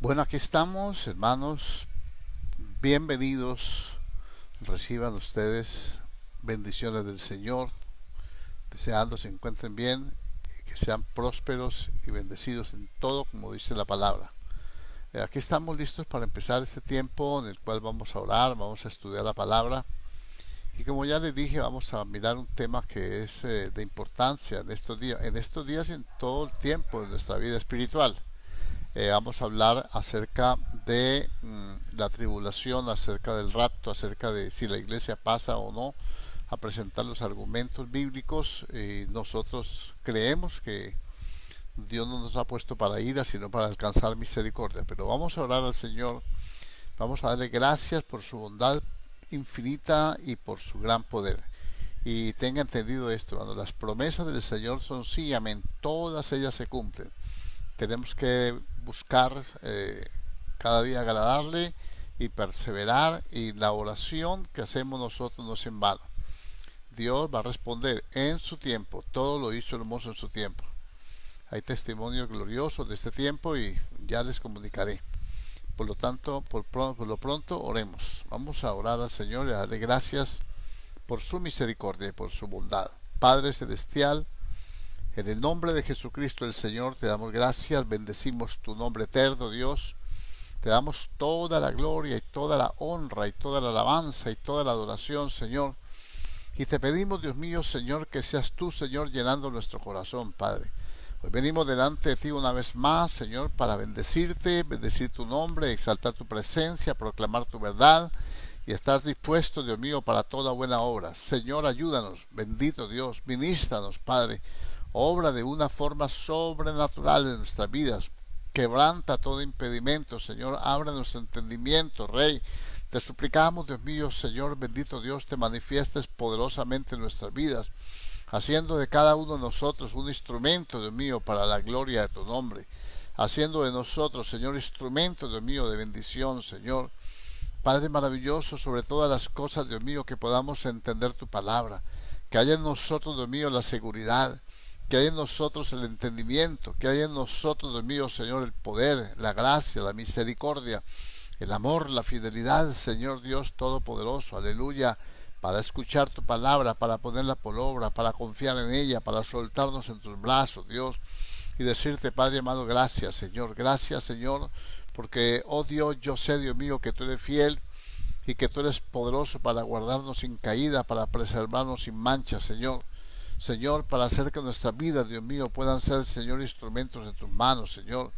Bueno, aquí estamos, hermanos. Bienvenidos. Reciban ustedes bendiciones del Señor, deseando se encuentren bien, que sean prósperos y bendecidos en todo, como dice la palabra. Aquí estamos listos para empezar este tiempo en el cual vamos a orar, vamos a estudiar la palabra. Y como ya les dije, vamos a mirar un tema que es de importancia en estos días y en todo el tiempo de nuestra vida espiritual. Vamos a hablar acerca de la tribulación, acerca del rapto, acerca de si la iglesia pasa o no a presentar los argumentos bíblicos. Nosotros creemos que Dios no nos ha puesto para ira, sino para alcanzar misericordia. Pero vamos a orar al Señor, vamos a darle gracias por su bondad infinita y por su gran poder. Y tenga entendido esto, cuando las promesas del Señor son sí y amén, todas ellas se cumplen. Tenemos que buscar cada día agradarle y perseverar, y la oración que hacemos nosotros no es en vano. Dios va a responder en su tiempo, todo lo hizo hermoso en su tiempo. Hay testimonios gloriosos de este tiempo y ya les comunicaré. Por lo tanto, por lo pronto oremos. Vamos a orar al Señor y a darle gracias por su misericordia y por su bondad. Padre Celestial, en el nombre de Jesucristo el Señor, te damos gracias, bendecimos tu nombre eterno, Dios. Te damos toda la gloria y toda la honra y toda la alabanza y toda la adoración, Señor. Y te pedimos, Dios mío, Señor, que seas tú, Señor, llenando nuestro corazón, Padre. Hoy venimos delante de ti una vez más, Señor, para bendecirte, bendecir tu nombre, exaltar tu presencia, proclamar tu verdad y estar dispuesto, Dios mío, para toda buena obra. Señor, ayúdanos, bendito Dios, ministranos, Padre. Obra de una forma sobrenatural en nuestras vidas. Quebranta todo impedimento, Señor. Abre nuestro entendimiento, Rey. Te suplicamos, Dios mío, Señor, bendito Dios, te manifiestes poderosamente en nuestras vidas, haciendo de cada uno de nosotros un instrumento, Dios mío, para la gloria de tu nombre. Haciendo de nosotros, Señor, instrumento, Dios mío, de bendición, Señor. Padre maravilloso, sobre todas las cosas, Dios mío, que podamos entender tu palabra. Que haya en nosotros, Dios mío, la seguridad. Que haya en nosotros el entendimiento, que haya en nosotros, Dios mío, Señor, el poder, la gracia, la misericordia, el amor, la fidelidad, Señor Dios Todopoderoso, aleluya, para escuchar tu palabra, para ponerla por obra, para confiar en ella, para soltarnos en tus brazos, Dios, y decirte, Padre amado, gracias, Señor, porque, oh Dios, yo sé, Dios mío, que tú eres fiel y que tú eres poderoso para guardarnos sin caída, para preservarnos sin mancha, Señor. Señor, para hacer que nuestras vidas, Dios mío, puedan ser, Señor, instrumentos en tus manos, Señor.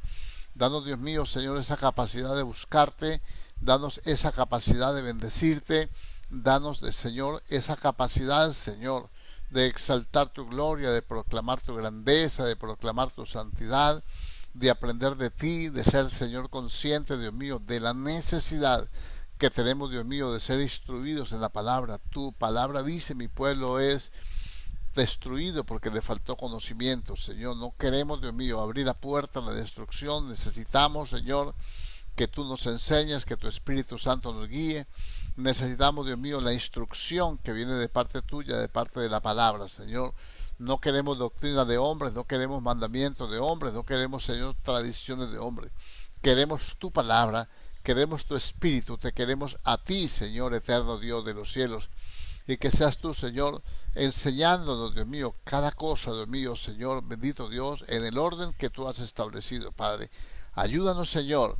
Danos, Dios mío, Señor, esa capacidad de buscarte, danos esa capacidad de bendecirte, danos, Señor, esa capacidad, Señor, de exaltar tu gloria, de proclamar tu grandeza, de proclamar tu santidad, de aprender de ti, de ser, Señor, consciente, Dios mío, de la necesidad que tenemos, Dios mío, de ser instruidos en la palabra. Tu palabra dice, mi pueblo es destruido porque le faltó conocimiento, Señor. No queremos, Dios mío, abrir la puerta a la destrucción. Necesitamos, Señor, que tú nos enseñes, que tu Espíritu Santo nos guíe. Necesitamos, Dios mío, la instrucción que viene de parte tuya, de parte de la palabra, Señor. No queremos doctrina de hombres, no queremos mandamientos de hombres, no queremos, Señor, tradiciones de hombres. Queremos tu palabra, queremos tu Espíritu, te queremos a ti, Señor, eterno Dios de los cielos. Y que seas tú, Señor, enseñándonos, Dios mío, cada cosa, Dios mío, Señor, bendito Dios, en el orden que tú has establecido, Padre. Ayúdanos, Señor,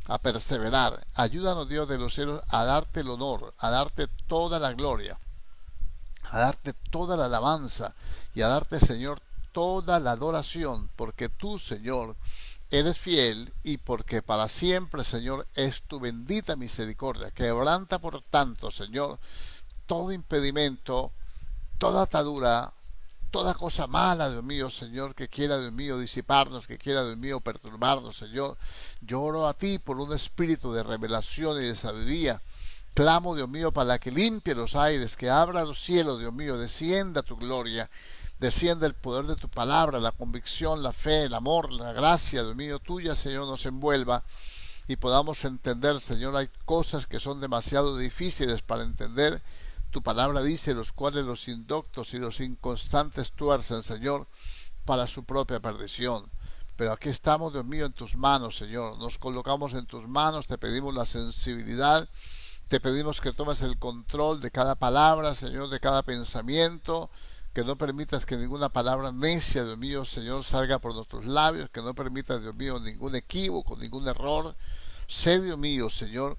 a perseverar. Ayúdanos, Dios de los cielos, a darte el honor, a darte toda la gloria, a darte toda la alabanza y a darte, Señor, toda la adoración, porque tú, Señor, eres fiel y porque para siempre, Señor, es tu bendita misericordia. Quebranta, por tanto, Señor, todo impedimento, toda atadura, toda cosa mala, Dios mío, Señor, que quiera, Dios mío, disiparnos, que quiera, Dios mío, perturbarnos, Señor. Yo oro a ti por un espíritu de revelación y de sabiduría. Clamo, Dios mío, para que limpie los aires, que abra los cielos, Dios mío, descienda tu gloria, descienda el poder de tu palabra, la convicción, la fe, el amor, la gracia, Dios mío, tuya, Señor, nos envuelva y podamos entender, Señor. Hay cosas que son demasiado difíciles para entender. Tu palabra dice, los cuales los indoctos y los inconstantes tuercen, Señor, para su propia perdición. pero aquí estamos, Dios mío, en tus manos, Señor. Nos colocamos en tus manos, te pedimos la sensibilidad, te pedimos que tomes el control de cada palabra, Señor, de cada pensamiento, que no permitas que ninguna palabra necia, Dios mío, Señor, salga por nuestros labios, que no permitas, Dios mío, ningún equívoco, ningún error. Sé, Dios mío, Señor,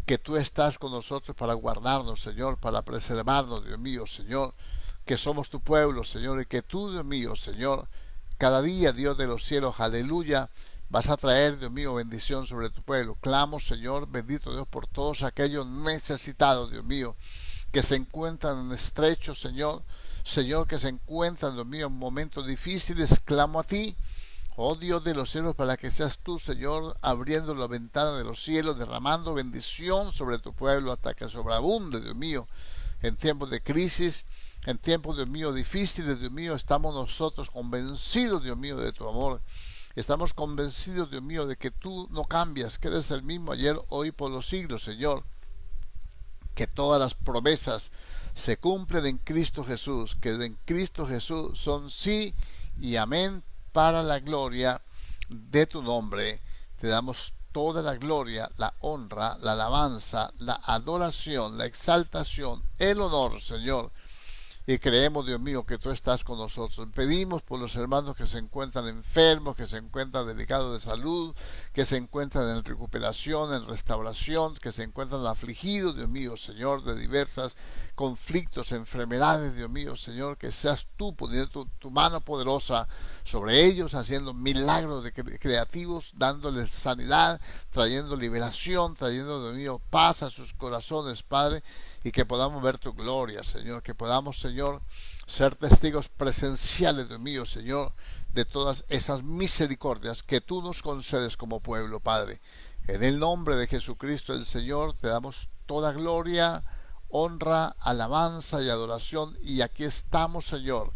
que tú estás con nosotros para guardarnos, Señor, para preservarnos, Dios mío, Señor, que somos tu pueblo, Señor, y que tú, Dios mío, Señor, cada día, Dios de los cielos, aleluya, vas a traer, Dios mío, bendición sobre tu pueblo. Clamo, Señor, bendito Dios, por todos aquellos necesitados, Dios mío, que se encuentran en estrechos, Señor, Señor, que se encuentran, Dios mío, en momentos difíciles. Clamo a ti, oh Dios de los cielos, para que seas tú, Señor, abriendo la ventana de los cielos, derramando bendición sobre tu pueblo hasta que sobreabunde, Dios mío, en tiempos de crisis, en tiempos, Dios mío, difíciles, Dios mío, estamos nosotros convencidos, Dios mío, de tu amor. Estamos convencidos, Dios mío, de que tú no cambias, que eres el mismo ayer, hoy, por los siglos, Señor. Que todas las promesas se cumplen en Cristo Jesús, que en Cristo Jesús son sí y amén para la gloria de tu nombre. Te damos toda la gloria, la honra, la alabanza, la adoración, la exaltación, el honor, Señor. Y creemos, Dios mío, que tú estás con nosotros. Pedimos por los hermanos que se encuentran enfermos, que se encuentran delicados de salud, que se encuentran en recuperación, en restauración, que se encuentran afligidos, Dios mío, Señor, de diversas conflictos, enfermedades, Dios mío, Señor, que seas tú poniendo tu mano poderosa sobre ellos, haciendo milagros creativos, dándoles sanidad, trayendo liberación, trayendo, Dios mío, paz a sus corazones, Padre, y que podamos ver tu gloria, Señor, que podamos, Señor, ser testigos presenciales, Dios mío, Señor, de todas esas misericordias que tú nos concedes como pueblo, Padre. En el nombre de Jesucristo el Señor te damos toda gloria, honra, alabanza y adoración, y aquí estamos, Señor,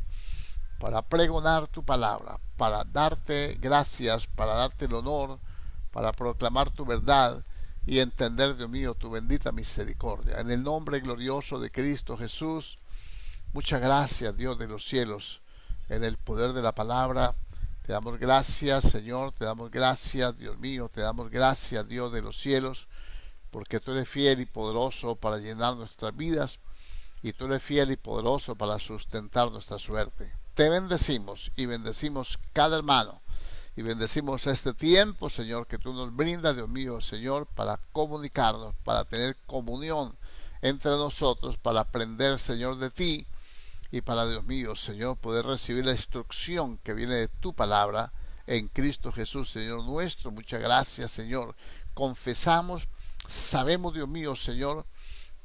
para pregonar tu palabra, para darte gracias, para darte el honor, para proclamar tu verdad y entender, Dios mío, tu bendita misericordia. En el nombre glorioso de Cristo Jesús, muchas gracias, Dios de los cielos, en el poder de la palabra. Te damos gracias, Señor, te damos gracias, Dios mío, te damos gracias, Dios de los cielos, porque tú eres fiel y poderoso para llenar nuestras vidas, y tú eres fiel y poderoso para sustentar nuestra suerte. Te bendecimos y bendecimos cada hermano, y bendecimos este tiempo, Señor, que tú nos brindas, Dios mío, Señor, para comunicarnos, para tener comunión entre nosotros, para aprender, Señor, de ti, y para, Dios mío, Señor, poder recibir la instrucción que viene de tu palabra en Cristo Jesús, Señor nuestro. Muchas gracias, Señor. Confesamos, sabemos, Dios mío, Señor,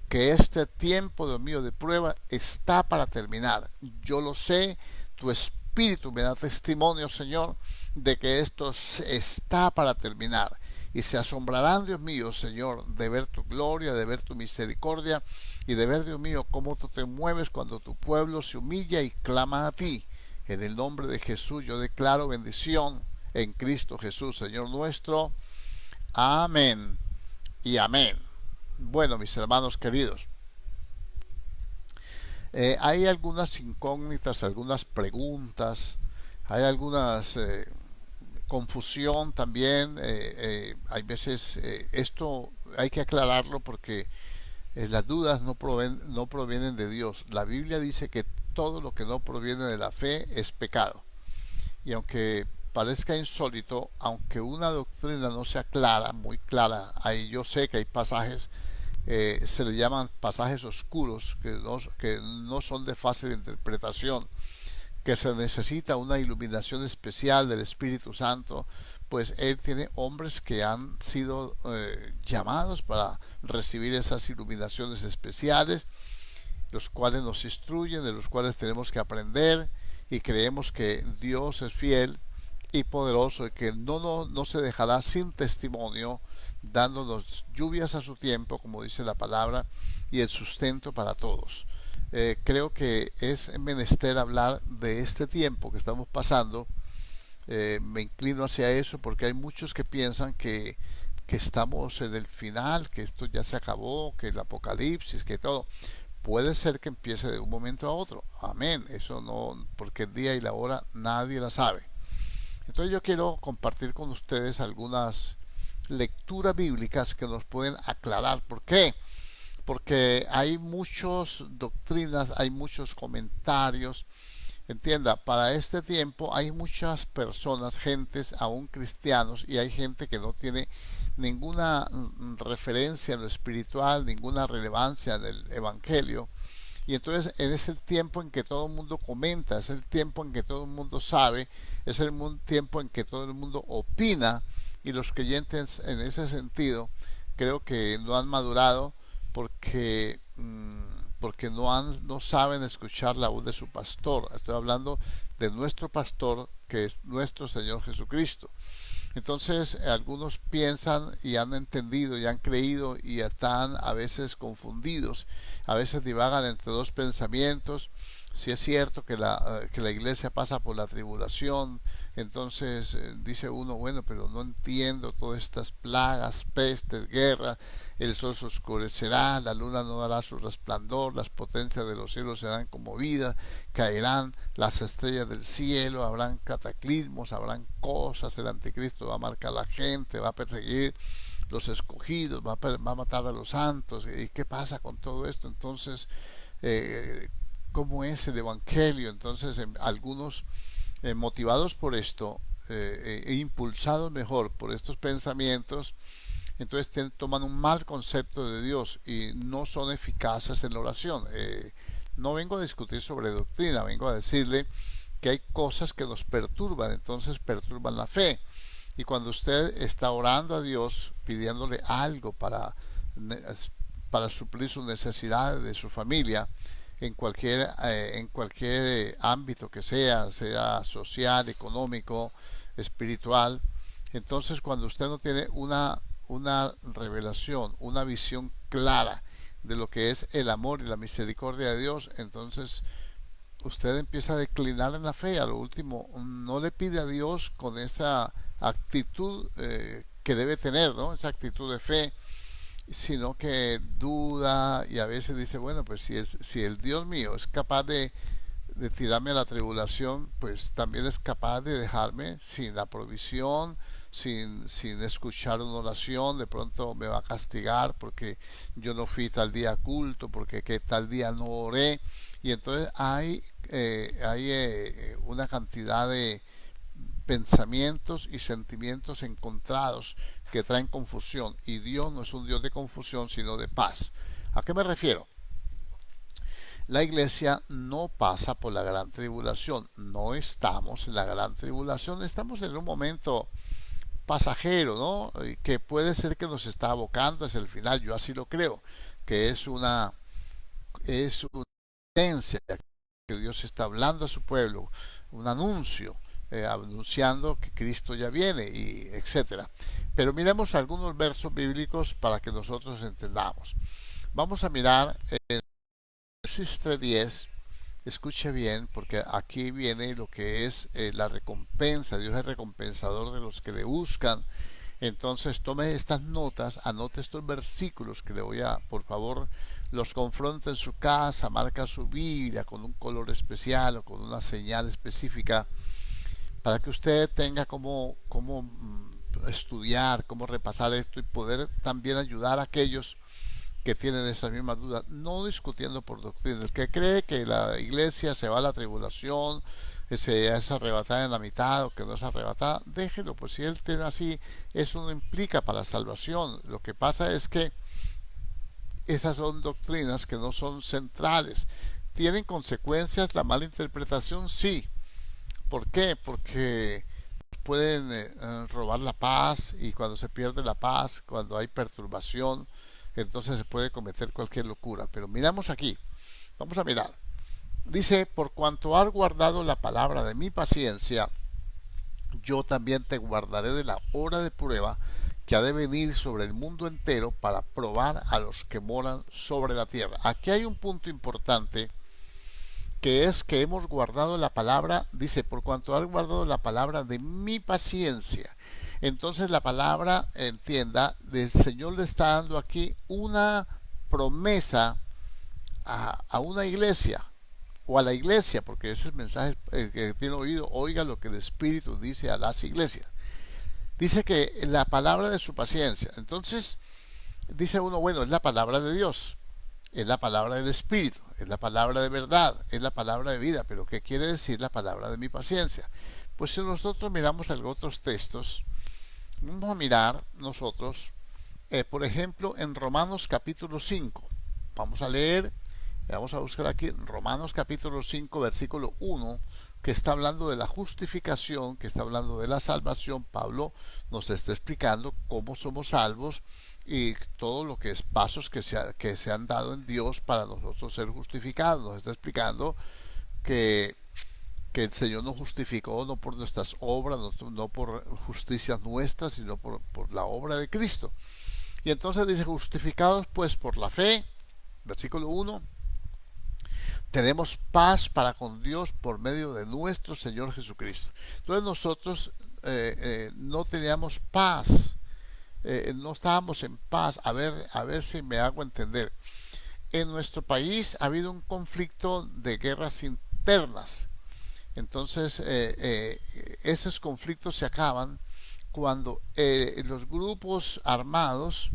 que este tiempo, Dios mío, de prueba está para terminar. Yo lo sé, tu Espíritu me da testimonio, Señor, de que esto está para terminar. Y se asombrarán, Dios mío, Señor, de ver tu gloria, de ver tu misericordia, y de ver, Dios mío, cómo tú te mueves cuando tu pueblo se humilla y clama a ti. En el nombre de Jesús yo declaro bendición en Cristo Jesús, Señor nuestro. Amén y amén. Bueno, mis hermanos queridos, hay algunas incógnitas, algunas preguntas, hay algunas confusión también. Hay veces esto hay que aclararlo porque las dudas no provienen de Dios. La Biblia dice que todo lo que no proviene de la fe es pecado. Y aunque parezca insólito, aunque una doctrina no sea clara, muy clara, yo sé que hay pasajes, se le llaman pasajes oscuros, que no son de fácil interpretación, que se necesita una iluminación especial del Espíritu Santo, pues Él tiene hombres que han sido llamados para recibir esas iluminaciones especiales, los cuales nos instruyen, de los cuales tenemos que aprender, y creemos que Dios es fiel y poderoso, y que no se dejará sin testimonio, dándonos lluvias a su tiempo, como dice la palabra, y el sustento para todos. Creo que es menester hablar de este tiempo que estamos pasando. Me inclino hacia eso porque hay muchos que piensan que estamos en el final, que esto ya se acabó, que el apocalipsis, que todo. Puede ser que empiece de un momento a otro. Amén. Eso no, porque el día y la hora nadie la sabe. Entonces yo quiero compartir con ustedes algunas lecturas bíblicas que nos pueden aclarar. ¿Por qué? Porque hay muchas doctrinas, hay muchos comentarios. Entienda, para este tiempo hay muchas personas, gentes, aún cristianos, y hay gente que no tiene ninguna referencia en lo espiritual, ninguna relevancia en el Evangelio. Y entonces en ese tiempo en que todo el mundo comenta, es el tiempo en que todo el mundo sabe, es el tiempo en que todo el mundo opina, y los creyentes en ese sentido creo que no han madurado porque porque no saben escuchar la voz de su pastor. Estoy hablando de nuestro pastor, que es nuestro Señor Jesucristo. Entonces, algunos piensan y han entendido y han creído y están a veces confundidos, a veces divagan entre dos pensamientos. Si es cierto que la iglesia pasa por la tribulación, entonces dice uno, bueno, pero no entiendo todas estas plagas, pestes, guerras, el sol se oscurecerá, la luna no dará su resplandor, las potencias de los cielos serán conmovidas, caerán las estrellas del cielo, habrán cataclismos, habrán cosas, el anticristo va a marcar a la gente, va a perseguir los escogidos, va a matar a los santos. ¿Y qué pasa con todo esto? Entonces, ¿cómo es el evangelio? Entonces, algunos motivados por esto e impulsados mejor por estos pensamientos, entonces toman un mal concepto de Dios y no son eficaces en la oración. No vengo a discutir sobre doctrina, vengo a decirle que hay cosas que nos perturban, entonces perturban la fe. Y cuando usted está orando a Dios, pidiéndole algo para suplir sus necesidades de su familia, en cualquier ámbito que sea social, económico, espiritual, entonces cuando usted no tiene una revelación, una visión clara de lo que es el amor y la misericordia de Dios, entonces usted empieza a declinar en la fe. A lo último, no le pide a Dios con esa actitud que debe tener, ¿no? Esa actitud de fe, sino que duda y a veces dice, bueno, pues si el Dios mío es capaz de tirarme a la tribulación, pues también es capaz de dejarme sin la provisión, sin escuchar una oración. De pronto me va a castigar porque yo no fui tal día a culto, porque que tal día no oré. Y entonces hay una cantidad de pensamientos y sentimientos encontrados que traen confusión. Y Dios no es un Dios de confusión, sino de paz. ¿A qué me refiero? La iglesia no pasa por la gran tribulación, no estamos en la gran tribulación, estamos en un momento pasajero, ¿no? Que puede ser que nos está abocando hacia el final, yo así lo creo, que es una evidencia que Dios está hablando a su pueblo, un anuncio, anunciando que Cristo ya viene, y etcétera. Pero miremos algunos versos bíblicos para que nosotros entendamos. Vamos a mirar Génesis 3:10. Escuche bien, porque aquí viene lo que es la recompensa. Dios es recompensador de los que le buscan. Entonces tome estas notas, anote estos versículos que le voy a, por favor, los confronte en su casa, marca su Biblia con un color especial o con una señal específica para que usted tenga cómo estudiar, cómo repasar esto y poder también ayudar a aquellos que tienen esas mismas dudas, no discutiendo por doctrina. El que cree que la iglesia se va a la tribulación, se es arrebatada en la mitad o que no es arrebatada, déjelo, pues si él tiene así, eso no implica para salvación. Lo que pasa es que esas son doctrinas que no son centrales. ¿Tienen consecuencias la mala interpretación? Sí. ¿Por qué? Porque pueden robar la paz, y cuando se pierde la paz, cuando hay perturbación, entonces se puede cometer cualquier locura. Pero miramos aquí, vamos a mirar. Dice, por cuanto has guardado la palabra de mi paciencia, yo también te guardaré de la hora de prueba que ha de venir sobre el mundo entero para probar a los que moran sobre la tierra. Aquí hay un punto importante, que es que hemos guardado la palabra. Dice, por cuanto has guardado la palabra de mi paciencia. Entonces la palabra, entienda, el Señor le está dando aquí una promesa a una iglesia. o a la iglesia, porque ese es el mensaje que tiene oído, oiga lo que el Espíritu dice a las iglesias. Dice que la palabra de su paciencia. Entonces, dice uno, bueno, es la palabra de Dios, es la palabra del Espíritu, es la palabra de verdad, es la palabra de vida, pero ¿qué quiere decir la palabra de mi paciencia? Pues si nosotros miramos algunos otros textos, vamos a mirar nosotros, por ejemplo, en Romanos capítulo 5. Vamos a leer, vamos a buscar aquí Romanos capítulo 5, versículo 1, que está hablando de la justificación, que está hablando de la salvación. Pablo nos está explicando cómo somos salvos y todo lo que es pasos que se han dado en Dios para nosotros ser justificados. Nos está explicando que el Señor nos justificó no por nuestras obras, no por justicias nuestras, sino por la obra de Cristo. Y entonces dice, justificados pues por la fe, versículo 1, tenemos paz para con Dios por medio de nuestro Señor Jesucristo. Entonces nosotros no teníamos paz, no estábamos en paz. A ver si me hago entender. En nuestro país ha habido un conflicto de guerras internas. Entonces esos conflictos se acaban cuando los grupos armados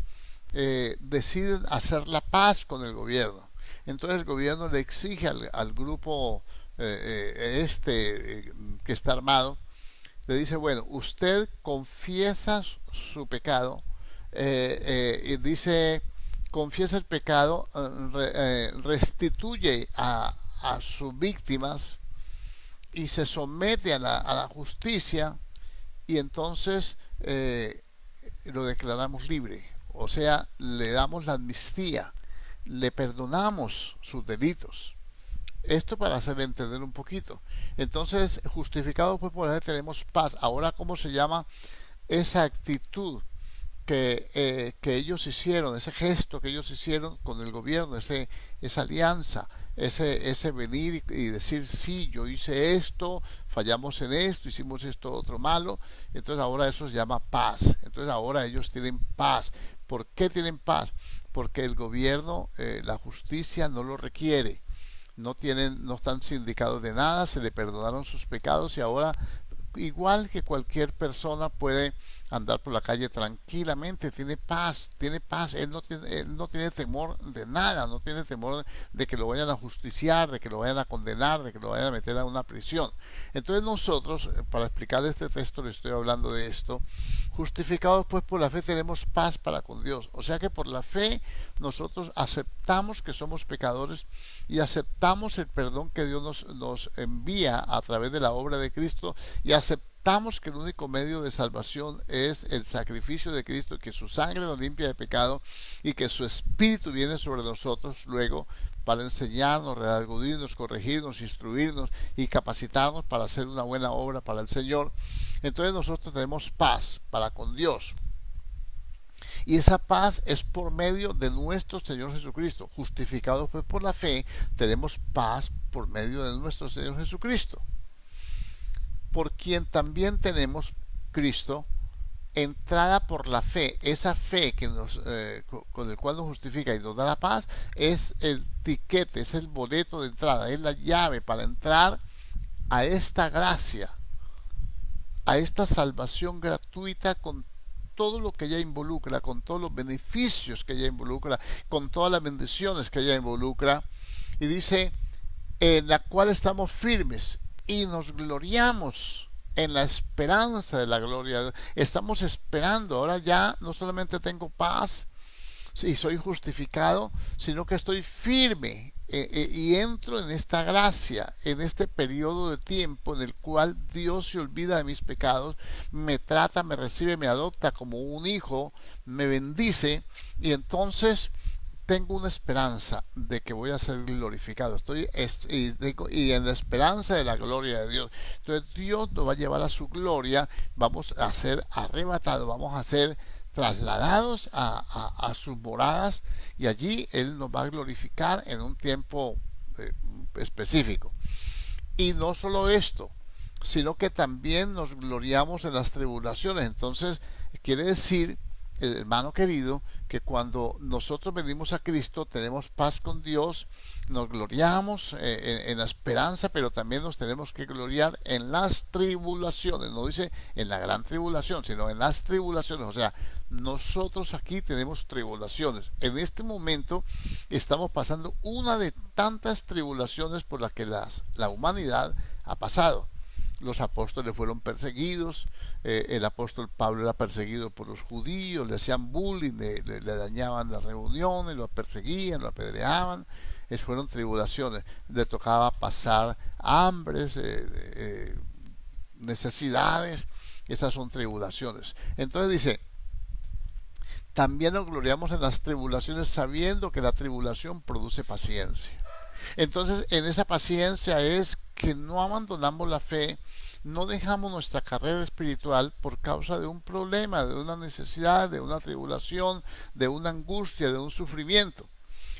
deciden hacer la paz con el gobierno. Entonces el gobierno le exige al grupo que está armado, le dice, bueno, usted confiesa su pecado, y dice, confiesa el pecado, restituye a sus víctimas y se somete a la justicia, y entonces lo declaramos libre. O sea, le damos la amnistía, le perdonamos sus delitos. Esto para hacer entender un poquito. Entonces, justificados pues por la fe tenemos paz. Ahora, ¿cómo se llama esa actitud que ellos hicieron, ese gesto que ellos hicieron con el gobierno, esa alianza, ese venir y decir, sí, yo hice esto, fallamos en esto, hicimos esto otro malo? Entonces ahora eso se llama paz. Entonces ahora ellos tienen paz. ¿Por qué tienen paz? Porque el gobierno, la justicia no lo requiere. No están sindicados de nada, se le perdonaron sus pecados y ahora, igual que cualquier persona, puede andar por la calle tranquilamente, tiene paz, él no tiene temor de nada, no tiene temor de que lo vayan a justiciar, de que lo vayan a condenar, de que lo vayan a meter a una prisión. Entonces nosotros, para explicar este texto, le estoy hablando de esto. Justificados pues por la fe tenemos paz para con Dios. O sea que por la fe nosotros aceptamos que somos pecadores y aceptamos el perdón que Dios nos envía a través de la obra de Cristo, y aceptamos que el único medio de salvación es el sacrificio de Cristo, que su sangre nos limpia de pecado y que su Espíritu viene sobre nosotros luego para enseñarnos, redarguirnos, corregirnos, instruirnos y capacitarnos para hacer una buena obra para el Señor. Entonces nosotros tenemos paz para con Dios. Y esa paz es por medio de nuestro Señor Jesucristo. Justificados pues por la fe, tenemos paz por medio de nuestro Señor Jesucristo, por quien también tenemos Cristo, entrada por la fe. Esa fe que con el cual nos justifica y nos da la paz es el tiquete, es el boleto de entrada, es la llave para entrar a esta gracia, a esta salvación gratuita, con todo lo que ella involucra, con todos los beneficios que ella involucra, con todas las bendiciones que ella involucra. Y dice, en la cual estamos firmes y nos gloriamos en la esperanza de la gloria. Estamos esperando. Ahora ya no solamente tengo paz y soy justificado, sino que estoy firme y entro en esta gracia, en este periodo de tiempo en el cual Dios se olvida de mis pecados, me trata, me recibe, me adopta como un hijo, me bendice, y entonces tengo una esperanza de que voy a ser glorificado. Y en la esperanza de la gloria de Dios. Entonces Dios nos va a llevar a su gloria, vamos a ser arrebatados, vamos a ser trasladados a sus moradas, y allí Él nos va a glorificar en un tiempo específico. Y no solo esto, sino que también nos gloriamos en las tribulaciones. Entonces quiere decir hermano querido, que cuando nosotros venimos a Cristo tenemos paz con Dios, nos gloriamos en la esperanza, pero también nos tenemos que gloriar en las tribulaciones. No dice en la gran tribulación, sino en las tribulaciones. O sea, nosotros aquí tenemos tribulaciones. En este momento estamos pasando una de tantas tribulaciones por las que la humanidad ha pasado. Los apóstoles fueron perseguidos, el apóstol Pablo era perseguido por los judíos, le hacían bullying, le dañaban las reuniones, lo perseguían, lo apedreaban. Fueron tribulaciones, le tocaba pasar hambres, necesidades, esas son tribulaciones. Entonces dice, también nos gloriamos en las tribulaciones sabiendo que la tribulación produce paciencia. Entonces, en esa paciencia es que no abandonamos la fe, no dejamos nuestra carrera espiritual por causa de un problema, de una necesidad, de una tribulación, de una angustia, de un sufrimiento.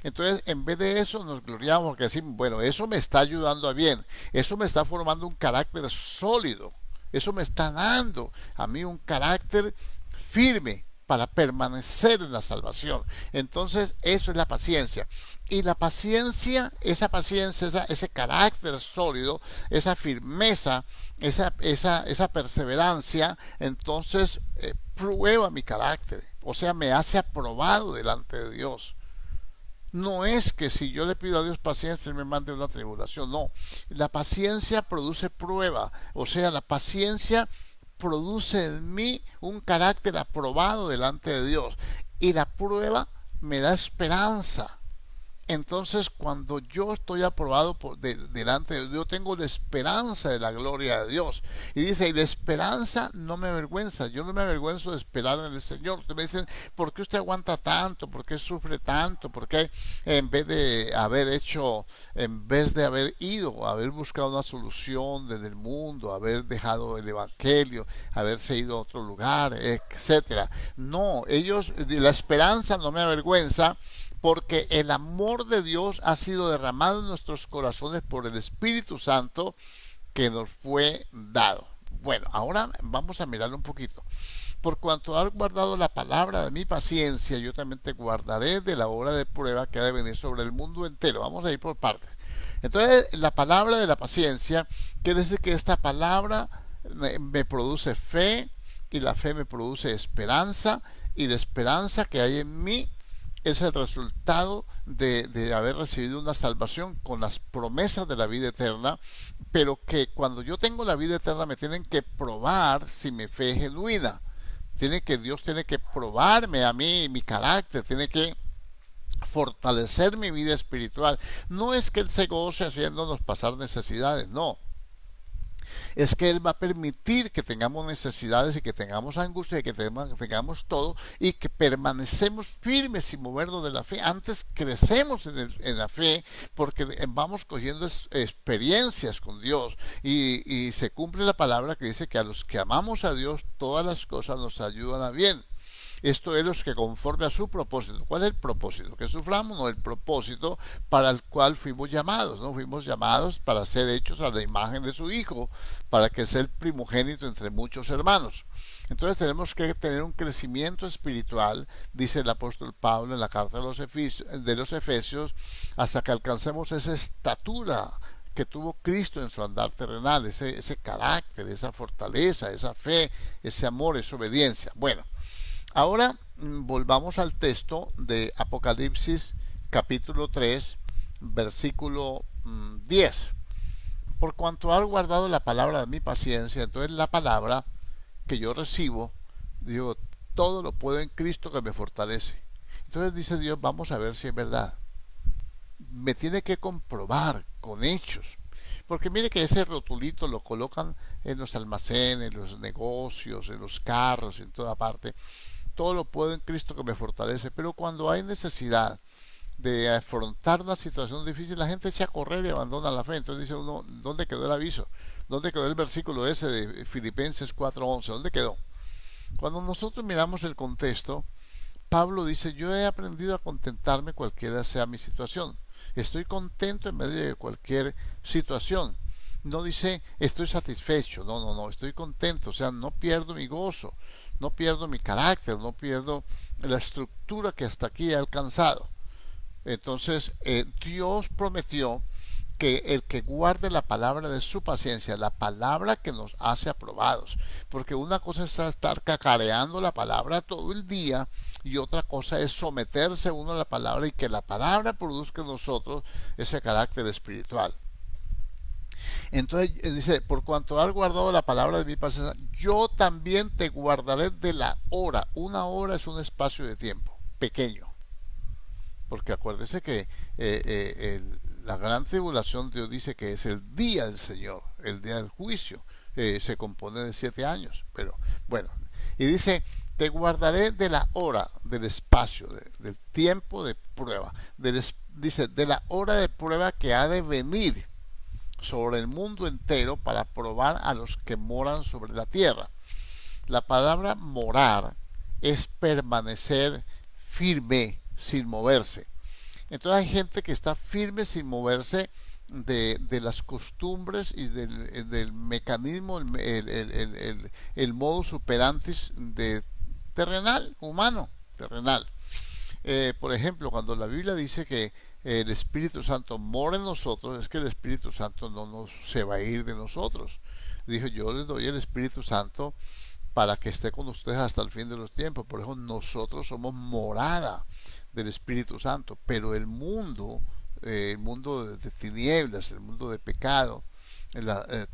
Entonces, en vez de eso, nos gloriamos porque decimos, bueno, eso me está ayudando a bien, eso me está formando un carácter sólido, eso me está dando a mí un carácter firme para permanecer en la salvación. Entonces, eso es la paciencia. Y la paciencia, ese carácter sólido, esa firmeza, esa perseverancia, entonces prueba mi carácter. O sea, me hace aprobado delante de Dios. No es que si yo le pido a Dios paciencia, Él me mande una tribulación. No, la paciencia produce prueba. O sea, la paciencia produce en mí un carácter aprobado delante de Dios. Y la prueba me da esperanza. Entonces, cuando yo estoy aprobado delante de Dios, tengo la esperanza de la gloria de Dios. Y dice, y la esperanza no me avergüenza. Yo no me avergüenzo de esperar en el Señor. Ustedes me dicen, ¿por qué usted aguanta tanto? ¿Por qué sufre tanto? ¿Por qué en vez de haber ido, haber buscado una solución desde el mundo, haber dejado el Evangelio, haberse ido a otro lugar, etcétera? No, la esperanza no me avergüenza, porque el amor de Dios ha sido derramado en nuestros corazones por el Espíritu Santo que nos fue dado. Bueno, ahora vamos a mirar un poquito. Por cuanto has guardado la palabra de mi paciencia, yo también te guardaré de la hora de prueba que ha de venir sobre el mundo entero. Vamos a ir por partes. Entonces, la palabra de la paciencia quiere decir que esta palabra me produce fe, y la fe me produce esperanza, y la esperanza que hay en mí es el resultado de haber recibido una salvación con las promesas de la vida eterna, pero que cuando yo tengo la vida eterna me tienen que probar si mi fe es genuina. Dios tiene que probarme a mí, mi carácter, tiene que fortalecer mi vida espiritual. No es que Él se goce haciéndonos pasar necesidades, no. Es que Él va a permitir que tengamos necesidades y que tengamos angustia y que tengamos todo, y que permanecemos firmes sin movernos de la fe. Antes crecemos en la fe porque vamos cogiendo experiencias con Dios, y se cumple la palabra que dice que a los que amamos a Dios todas las cosas nos ayudan a bien. Esto es los que conforme a su propósito. ¿Cuál es el propósito? Que suframos, no, el propósito para el cual fuimos llamados, ¿no? Fuimos llamados para ser hechos a la imagen de su Hijo, para que sea el primogénito entre muchos hermanos. Entonces tenemos que tener un crecimiento espiritual, dice el apóstol Pablo en la carta de los Efesios, hasta que alcancemos esa estatura que tuvo Cristo en su andar terrenal, ese carácter, esa fortaleza, esa fe, ese amor, esa obediencia. Bueno, ahora volvamos al texto de Apocalipsis capítulo 3, versículo 10. Por cuanto has guardado la palabra de mi paciencia, entonces la palabra que yo recibo, digo, todo lo puedo en Cristo que me fortalece. Entonces dice Dios, vamos a ver si es verdad. Me tiene que comprobar con hechos. Porque mire que ese rotulito lo colocan en los almacenes, en los negocios, en los carros, en toda parte. Todo lo puedo en Cristo que me fortalece. Pero cuando hay necesidad de afrontar una situación difícil, la gente echa a correr y abandona la fe. Entonces dice uno, ¿dónde quedó el aviso? ¿Dónde quedó el versículo ese de Filipenses 4:11? ¿Dónde quedó? Cuando nosotros miramos el contexto, Pablo dice, yo he aprendido a contentarme cualquiera sea mi situación. Estoy contento en medio de cualquier situación. No dice, estoy satisfecho. No, estoy contento. O sea, no pierdo mi gozo. no pierdo mi carácter, no pierdo la estructura que hasta aquí he alcanzado. Entonces, Dios prometió que el que guarde la palabra de su paciencia, la palabra que nos hace aprobados, porque una cosa es estar cacareando la palabra todo el día y otra cosa es someterse uno a la palabra y que la palabra produzca en nosotros ese carácter espiritual. Entonces dice, por cuanto has guardado la palabra de mi paciencia, yo también te guardaré de la hora. Una hora es un espacio de tiempo pequeño, porque acuérdese que la gran tribulación, Dios dice que es el día del Señor, el día del juicio. Se compone de 7 años, pero bueno. Y dice, te guardaré de la hora, del espacio, del tiempo de prueba. Dice, de la hora de prueba que ha de venir sobre el mundo entero para probar a los que moran sobre la tierra. La palabra morar es permanecer firme, sin moverse. Entonces hay gente que está firme sin moverse de las costumbres y del mecanismo, el modus operandi de terrenal, humano, terrenal. Por ejemplo, cuando la Biblia dice que el Espíritu Santo mora en nosotros, es que el Espíritu Santo no se va a ir de nosotros. Dijo, yo les doy el Espíritu Santo para que esté con ustedes hasta el fin de los tiempos. Por eso nosotros somos morada del Espíritu Santo. Pero el mundo de tinieblas, el mundo de pecado,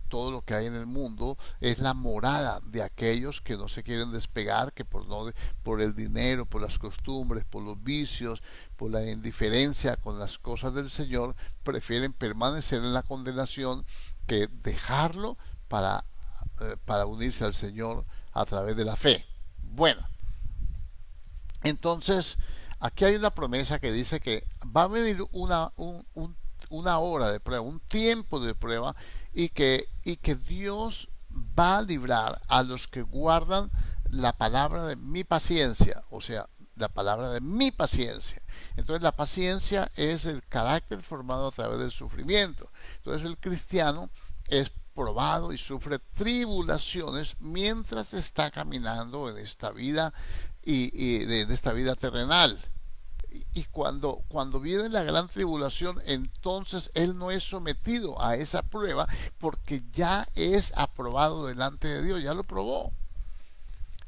todo lo que hay en el mundo es la morada de aquellos que no se quieren despegar, que por el dinero, por las costumbres, por los vicios, por la indiferencia con las cosas del Señor, prefieren permanecer en la condenación que dejarlo para unirse al Señor a través de la fe. Bueno, entonces aquí hay una promesa que dice que va a venir una hora de prueba, un tiempo de prueba, y que Dios va a librar a los que guardan la palabra de mi paciencia, o sea, la palabra de mi paciencia. Entonces la paciencia es el carácter formado a través del sufrimiento. Entonces el cristiano es probado y sufre tribulaciones mientras está caminando en esta vida y de esta vida terrenal. Y cuando viene la gran tribulación, entonces él no es sometido a esa prueba porque ya es aprobado delante de Dios, ya lo probó.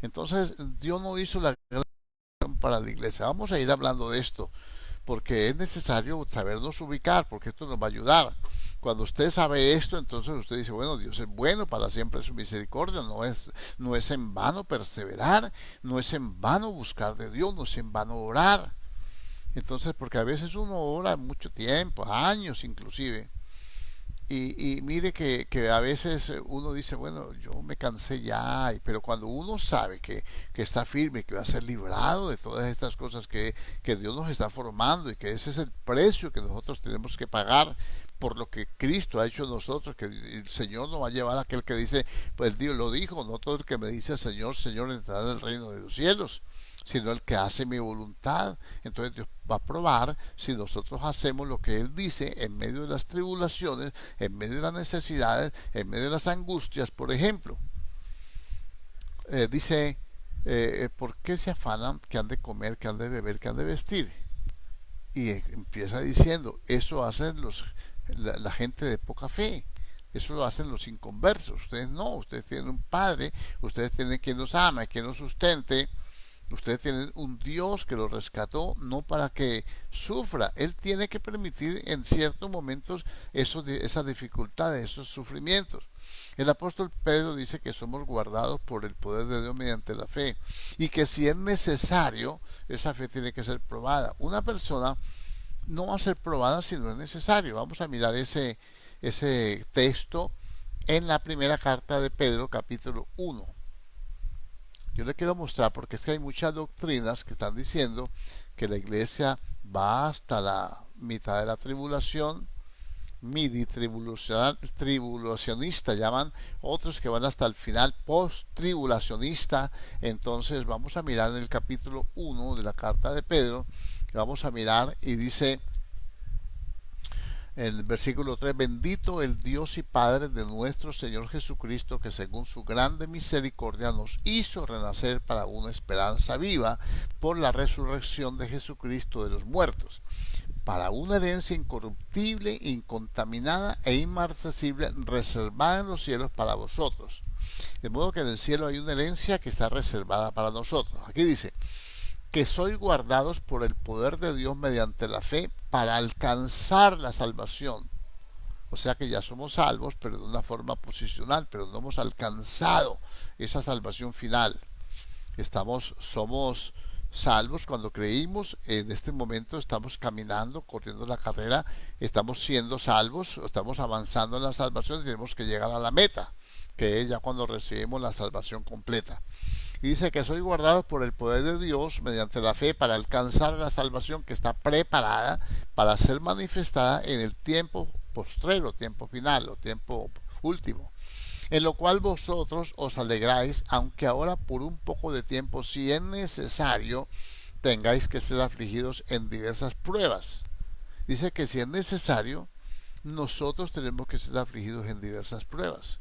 Entonces Dios no hizo la gran para la iglesia. Vamos a ir hablando de esto porque es necesario sabernos ubicar, porque esto nos va a ayudar. Cuando usted sabe esto, entonces usted dice, bueno, Dios es bueno, para siempre su misericordia, no es en vano perseverar, no es en vano buscar de Dios, no es en vano orar. Entonces, porque a veces uno ora mucho tiempo, años inclusive, y mire que a veces uno dice, bueno, yo me cansé ya, pero cuando uno sabe que está firme, que va a ser librado de todas estas cosas que Dios nos está formando y que ese es el precio que nosotros tenemos que pagar por lo que Cristo ha hecho en nosotros, que el Señor no va a llevar a aquel que dice, pues Dios lo dijo, no todo el que me dice Señor, Señor entrará en el reino de los cielos, sino el que hace mi voluntad. Entonces Dios va a probar si nosotros hacemos lo que Él dice en medio de las tribulaciones, en medio de las necesidades, en medio de las angustias. Por ejemplo, dice, ¿por qué se afanan que han de comer, que han de beber, que han de vestir? Y empieza diciendo, eso hacen la gente de poca fe. Eso lo hacen los inconversos. Ustedes no, ustedes tienen un Padre, ustedes tienen quien los ama, quien los sustente. Ustedes tienen un Dios que lo rescató no para que sufra. Él tiene que permitir en ciertos momentos esas dificultades, esos sufrimientos. El apóstol Pedro dice que somos guardados por el poder de Dios mediante la fe y que si es necesario, esa fe tiene que ser probada. Una persona no va a ser probada si no es necesario. Vamos a mirar ese texto en la primera carta de Pedro, capítulo 1. Yo le quiero mostrar porque es que hay muchas doctrinas que están diciendo que la iglesia va hasta la mitad de la tribulación, tribulacionista llaman, otros que van hasta el final, post-tribulacionista. Entonces vamos a mirar en el capítulo 1 de la carta de Pedro, vamos a mirar y dice, El versículo 3: bendito el Dios y Padre de nuestro Señor Jesucristo, que según su grande misericordia nos hizo renacer para una esperanza viva por la resurrección de Jesucristo de los muertos, para una herencia incorruptible, incontaminada e inmarcesible, reservada en los cielos para vosotros. De modo que en el cielo hay una herencia que está reservada para nosotros. Aquí dice que sois guardados por el poder de Dios mediante la fe para alcanzar la salvación. O sea que ya somos salvos, pero de una forma posicional, pero no hemos alcanzado esa salvación final. Somos salvos cuando creímos. En este momento estamos caminando, corriendo la carrera, estamos siendo salvos, estamos avanzando en la salvación y tenemos que llegar a la meta, que es ya cuando recibimos la salvación completa. Y dice que sois guardados por el poder de Dios mediante la fe para alcanzar la salvación que está preparada para ser manifestada en el tiempo postrero, tiempo final o tiempo último, en lo cual vosotros os alegráis, aunque ahora por un poco de tiempo, si es necesario, tengáis que ser afligidos en diversas pruebas. Dice que si es necesario, nosotros tenemos que ser afligidos en diversas pruebas.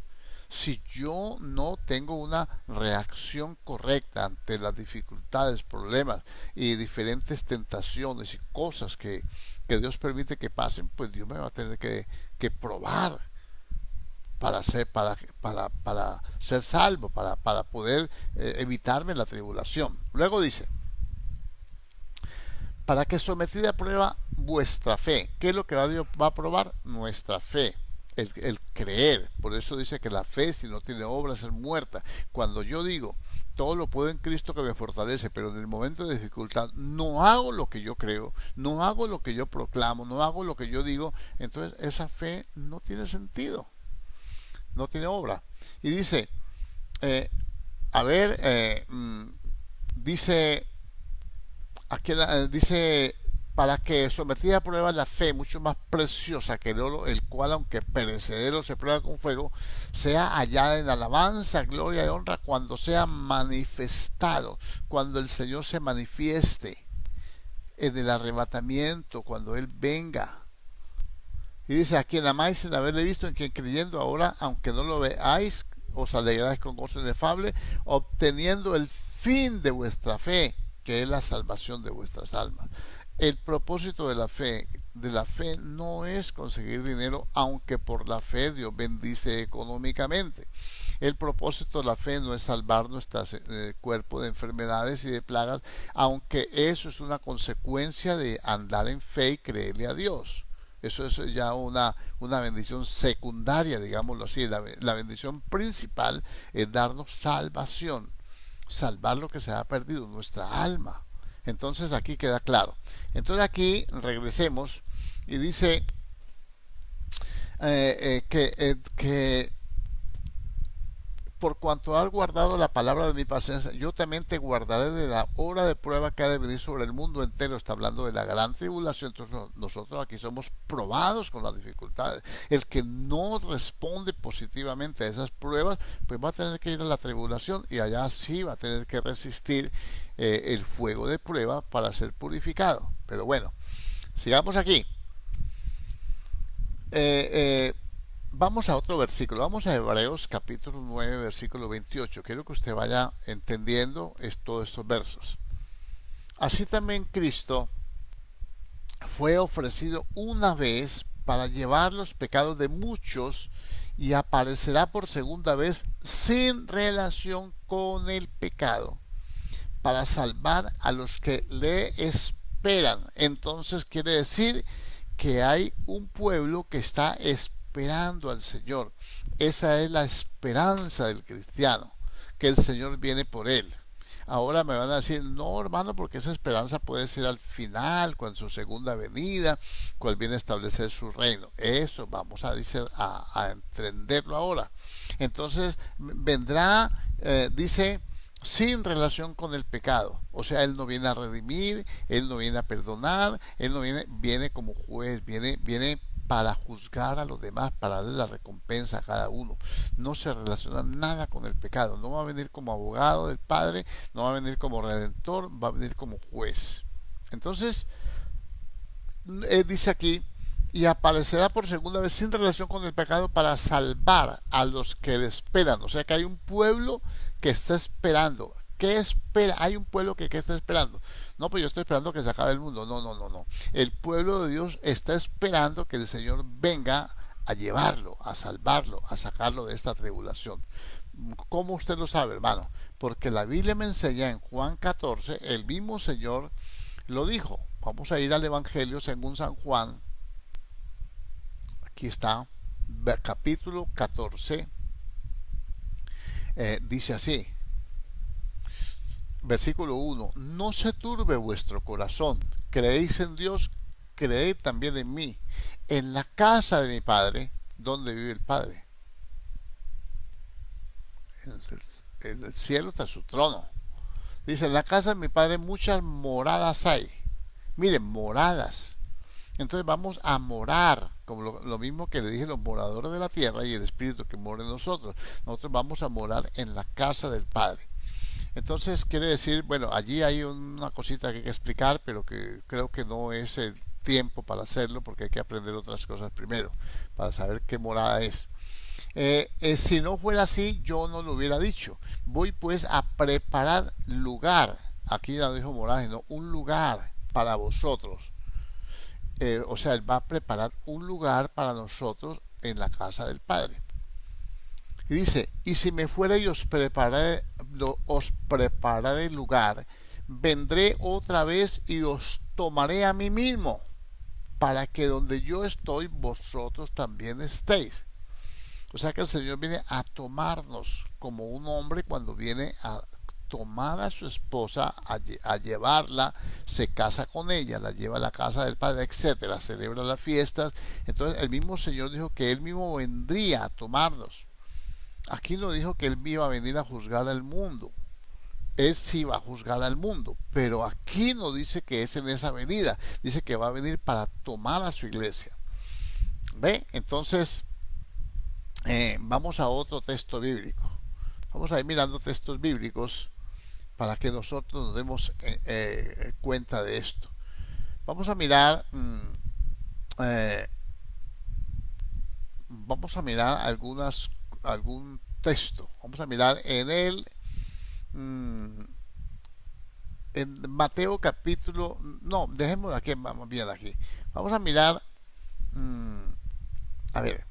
Si yo no tengo una reacción correcta ante las dificultades, problemas y diferentes tentaciones y cosas que Dios permite que pasen, pues Dios me va a tener que probar para ser salvo, para poder evitarme la tribulación. Luego dice, para que sometida a prueba vuestra fe. ¿Qué es lo que Dios va a probar? Nuestra fe. El creer. Por eso dice que la fe, si no tiene obras, es muerta. Cuando yo digo, todo lo puedo en Cristo que me fortalece, pero en el momento de dificultad no hago lo que yo creo, no hago lo que yo proclamo, no hago lo que yo digo, entonces esa fe no tiene sentido, no tiene obra. Y dice, a ver, dice, aquí dice, para que sometida a prueba la fe, mucho más preciosa que el oro, el cual aunque perecedero se prueba con fuego, sea hallada en alabanza, gloria y honra cuando sea manifestado, cuando el Señor se manifieste en el arrebatamiento, cuando Él venga. Y dice, a quien amáis sin haberle visto, en quien creyendo ahora, aunque no lo veáis, os alegráis con gozo inefable, obteniendo el fin de vuestra fe, que es la salvación de vuestras almas. El propósito de la fe no es conseguir dinero, aunque por la fe Dios bendice económicamente. El propósito de la fe no es salvar nuestro cuerpo de enfermedades y de plagas, aunque eso es una consecuencia de andar en fe y creerle a Dios. Eso es ya una bendición secundaria, digámoslo así. La bendición principal es darnos salvación, salvar lo que se ha perdido, nuestra alma. Entonces aquí queda claro. Entonces aquí regresemos y dice que por cuanto has guardado la palabra de mi paciencia, yo también te guardaré de la hora de prueba que ha de venir sobre el mundo entero. Está hablando de la gran tribulación. Entonces nosotros aquí somos probados con las dificultades. El que no responde positivamente a esas pruebas, pues va a tener que ir a la tribulación y allá sí va a tener que resistir el fuego de prueba para ser purificado. Pero bueno, sigamos aquí. Vamos a otro versículo, vamos a Hebreos capítulo 9, versículo 28. Quiero que usted vaya entendiendo todos estos versos. Así también Cristo fue ofrecido una vez para llevar los pecados de muchos y aparecerá por segunda vez sin relación con el pecado para salvar a los que le esperan. Entonces quiere decir que hay un pueblo que está esperando al Señor. Esa es la esperanza del cristiano, que el Señor viene por él. Ahora me van a decir, no hermano, porque esa esperanza puede ser al final, con su segunda venida, cuando viene a establecer su reino. Eso vamos a entenderlo ahora. Entonces vendrá, dice, sin relación con el pecado. O sea, Él no viene a redimir, Él no viene a perdonar, Él no viene como juez, viene para juzgar a los demás, para darle la recompensa a cada uno. No se relaciona nada con el pecado. No va a venir como abogado del Padre, no va a venir como redentor, va a venir como juez. Entonces, dice aquí y aparecerá por segunda vez sin relación con el pecado para salvar a los que le esperan. O sea que hay un pueblo que está esperando. ¿Qué espera? Hay un pueblo que está esperando. No, pues yo estoy esperando que se acabe el mundo. No, no, no, no. El pueblo de Dios está esperando que el Señor venga a llevarlo, a salvarlo, a sacarlo de esta tribulación. ¿Cómo usted lo sabe, hermano? Porque la Biblia me enseña en Juan 14, el mismo Señor lo dijo. Vamos a ir al Evangelio según San Juan. Aquí está, capítulo 14, dice así, versículo 1, no se turbe vuestro corazón, creéis en Dios, creed también en mí. En la casa de mi Padre, ¿dónde vive el Padre? En el cielo está su trono. Dice, en la casa de mi Padre muchas moradas hay. Miren, moradas. Entonces vamos a morar, como lo mismo que le dije, los moradores de la tierra y el Espíritu que mora en nosotros. Nosotros vamos a morar en la casa del Padre. Entonces quiere decir, bueno, allí hay una cosita que hay que explicar, pero que creo que no es el tiempo para hacerlo, porque hay que aprender otras cosas primero, para saber qué morada es. Si no fuera así, yo no lo hubiera dicho. Voy pues a preparar lugar. Aquí no dijo morada, sino un lugar para vosotros. O sea, Él va a preparar un lugar para nosotros en la casa del Padre. Y dice, y si me fuera y os prepararé lugar, vendré otra vez y os tomaré a mí mismo, para que donde yo estoy, vosotros también estéis. O sea que el Señor viene a tomarnos como un hombre cuando viene a tomar a su esposa, a llevarla, se casa con ella, la lleva a la casa del Padre, etcétera, celebra las fiestas. Entonces el mismo Señor dijo que Él mismo vendría a tomarnos. Aquí no dijo que Él iba a venir a juzgar al mundo. Él sí va a juzgar al mundo, pero aquí no dice que es en esa venida, dice que va a venir para tomar a su iglesia. ¿Ve? Entonces, vamos a otro texto bíblico. Vamos a ir mirando textos bíblicos para que nosotros nos demos cuenta de esto. Vamos a mirar, vamos a mirar algún texto. Vamos a mirar mmm, en Mateo capítulo, no, dejémoslo aquí, vamos bien aquí. Vamos a mirar, a ver,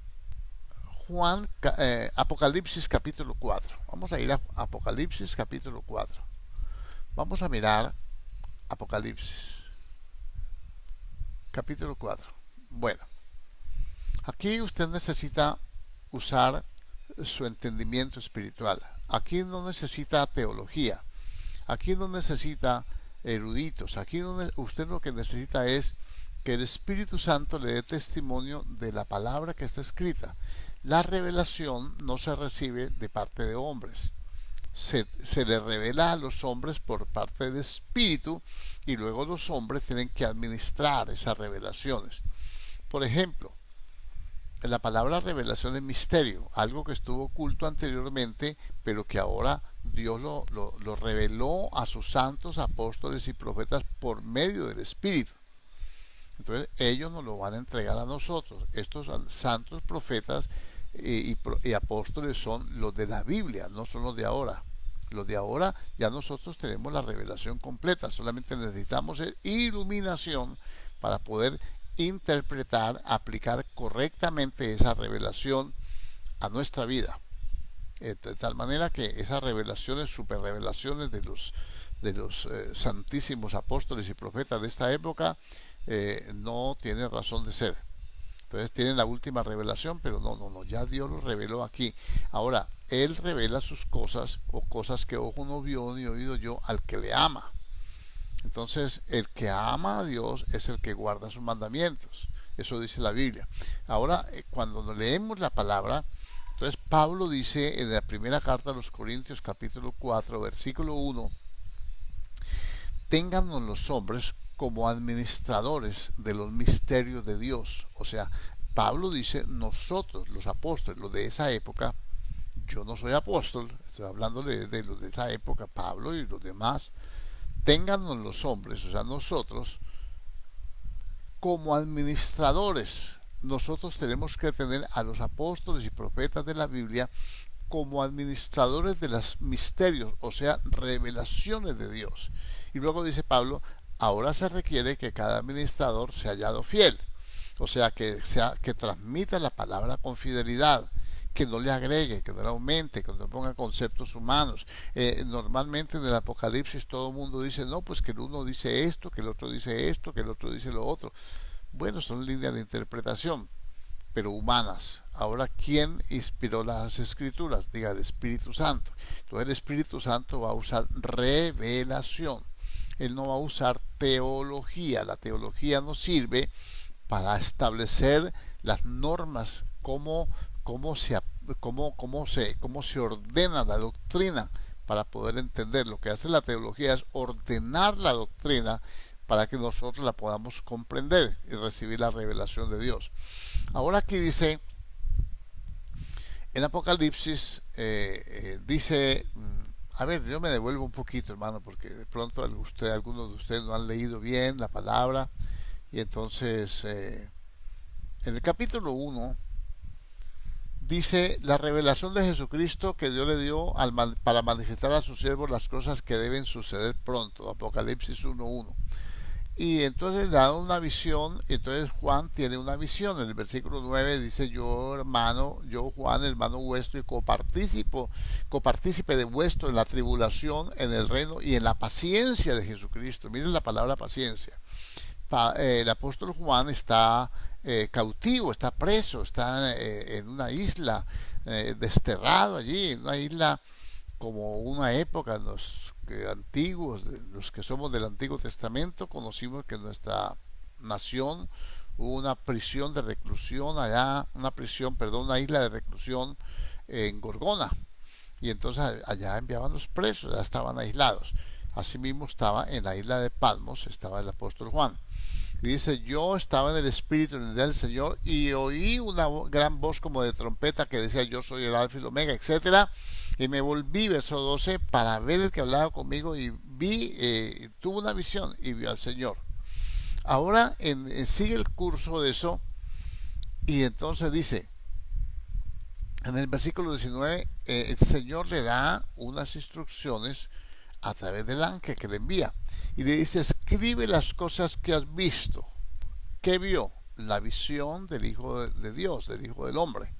Apocalipsis capítulo 4. Vamos a ir a Apocalipsis capítulo 4. Vamos a mirar Apocalipsis capítulo 4. Bueno, aquí usted necesita usar su entendimiento espiritual. Aquí no necesita teología. Aquí no necesita eruditos. Aquí usted lo que necesita es que el Espíritu Santo le dé testimonio de la palabra que está escrita. La revelación no se recibe de parte de hombres. Se le revela a los hombres por parte del Espíritu y luego los hombres tienen que administrar esas revelaciones. Por ejemplo, la palabra revelación es misterio, algo que estuvo oculto anteriormente, pero que ahora Dios lo reveló a sus santos apóstoles y profetas por medio del Espíritu. Entonces ellos nos lo van a entregar a nosotros. Estos santos profetas y apóstoles son los de la Biblia, no son los de ahora. Los de ahora ya nosotros tenemos la revelación completa, solamente necesitamos iluminación para poder interpretar, aplicar correctamente esa revelación a nuestra vida. De tal manera que esas revelaciones, super revelaciones de los santísimos apóstoles y profetas de esta época no tienen razón de ser. Entonces tienen la última revelación, pero no, ya Dios lo reveló aquí. Ahora, Él revela sus cosas o cosas que ojo no vio ni oído yo al que le ama. Entonces, el que ama a Dios es el que guarda sus mandamientos. Eso dice la Biblia. Ahora, cuando leemos la palabra, entonces Pablo dice en la primera carta a los Corintios, capítulo 4, versículo 1, téngannos los hombres como administradores de los misterios de Dios. O sea, Pablo dice, nosotros, los apóstoles, los de esa época, yo no soy apóstol, estoy hablando de los de esa época, Pablo y los demás, téngannos los hombres, o sea, nosotros, como administradores. Nosotros tenemos que tener a los apóstoles y profetas de la Biblia como administradores de los misterios, o sea, revelaciones de Dios. Y luego dice Pablo, ahora se requiere que cada administrador sea hallado fiel, o sea, que transmita la palabra con fidelidad, que no le agregue, que no le aumente, que no ponga conceptos humanos. Normalmente en el Apocalipsis todo el mundo dice, no, pues que el uno dice esto, que el otro dice esto, que el otro dice lo otro. Bueno, son líneas de interpretación, pero humanas. Ahora, ¿quién inspiró las escrituras? Diga, el Espíritu Santo. Entonces el Espíritu Santo va a usar revelación. Él no va a usar teología. La teología nos sirve para establecer las normas, cómo se ordena la doctrina para poder entender. Lo que hace la teología es ordenar la doctrina para que nosotros la podamos comprender y recibir la revelación de Dios. Ahora aquí dice, en Apocalipsis, dice, a ver, yo me devuelvo un poquito, hermano, porque de pronto algunos de ustedes no han leído bien la palabra, y entonces, en el capítulo 1, dice la revelación de Jesucristo que Dios le dio para manifestar a sus siervos las cosas que deben suceder pronto, Apocalipsis 1.1. Y entonces le da una visión, y entonces Juan tiene una visión. En el versículo 9 dice, yo Juan, hermano vuestro y copartícipe de vuestro en la tribulación, en el reino y en la paciencia de Jesucristo. Miren la palabra paciencia. El apóstol Juan está cautivo, está preso, está en una isla, desterrado allí, en una isla como una época, los que somos del Antiguo Testamento, conocimos que en nuestra nación hubo una prisión de reclusión allá, una isla de reclusión en Gorgona, y entonces allá enviaban los presos, ya estaban aislados. Asimismo estaba en la isla de Patmos, estaba el apóstol Juan. Y dice, yo estaba en el Espíritu del Señor y oí una gran voz como de trompeta que decía, yo soy el Alfa y el Omega, etcétera. Y me volví, verso 12, para ver el que hablaba conmigo, y tuve una visión y vi al Señor. Ahora sigue el curso de eso, y entonces dice, en el versículo 19, el Señor le da unas instrucciones a través del ángel que le envía, y le dice, escribe las cosas que has visto. ¿Qué vio? La visión del Hijo de Dios, del Hijo del Hombre.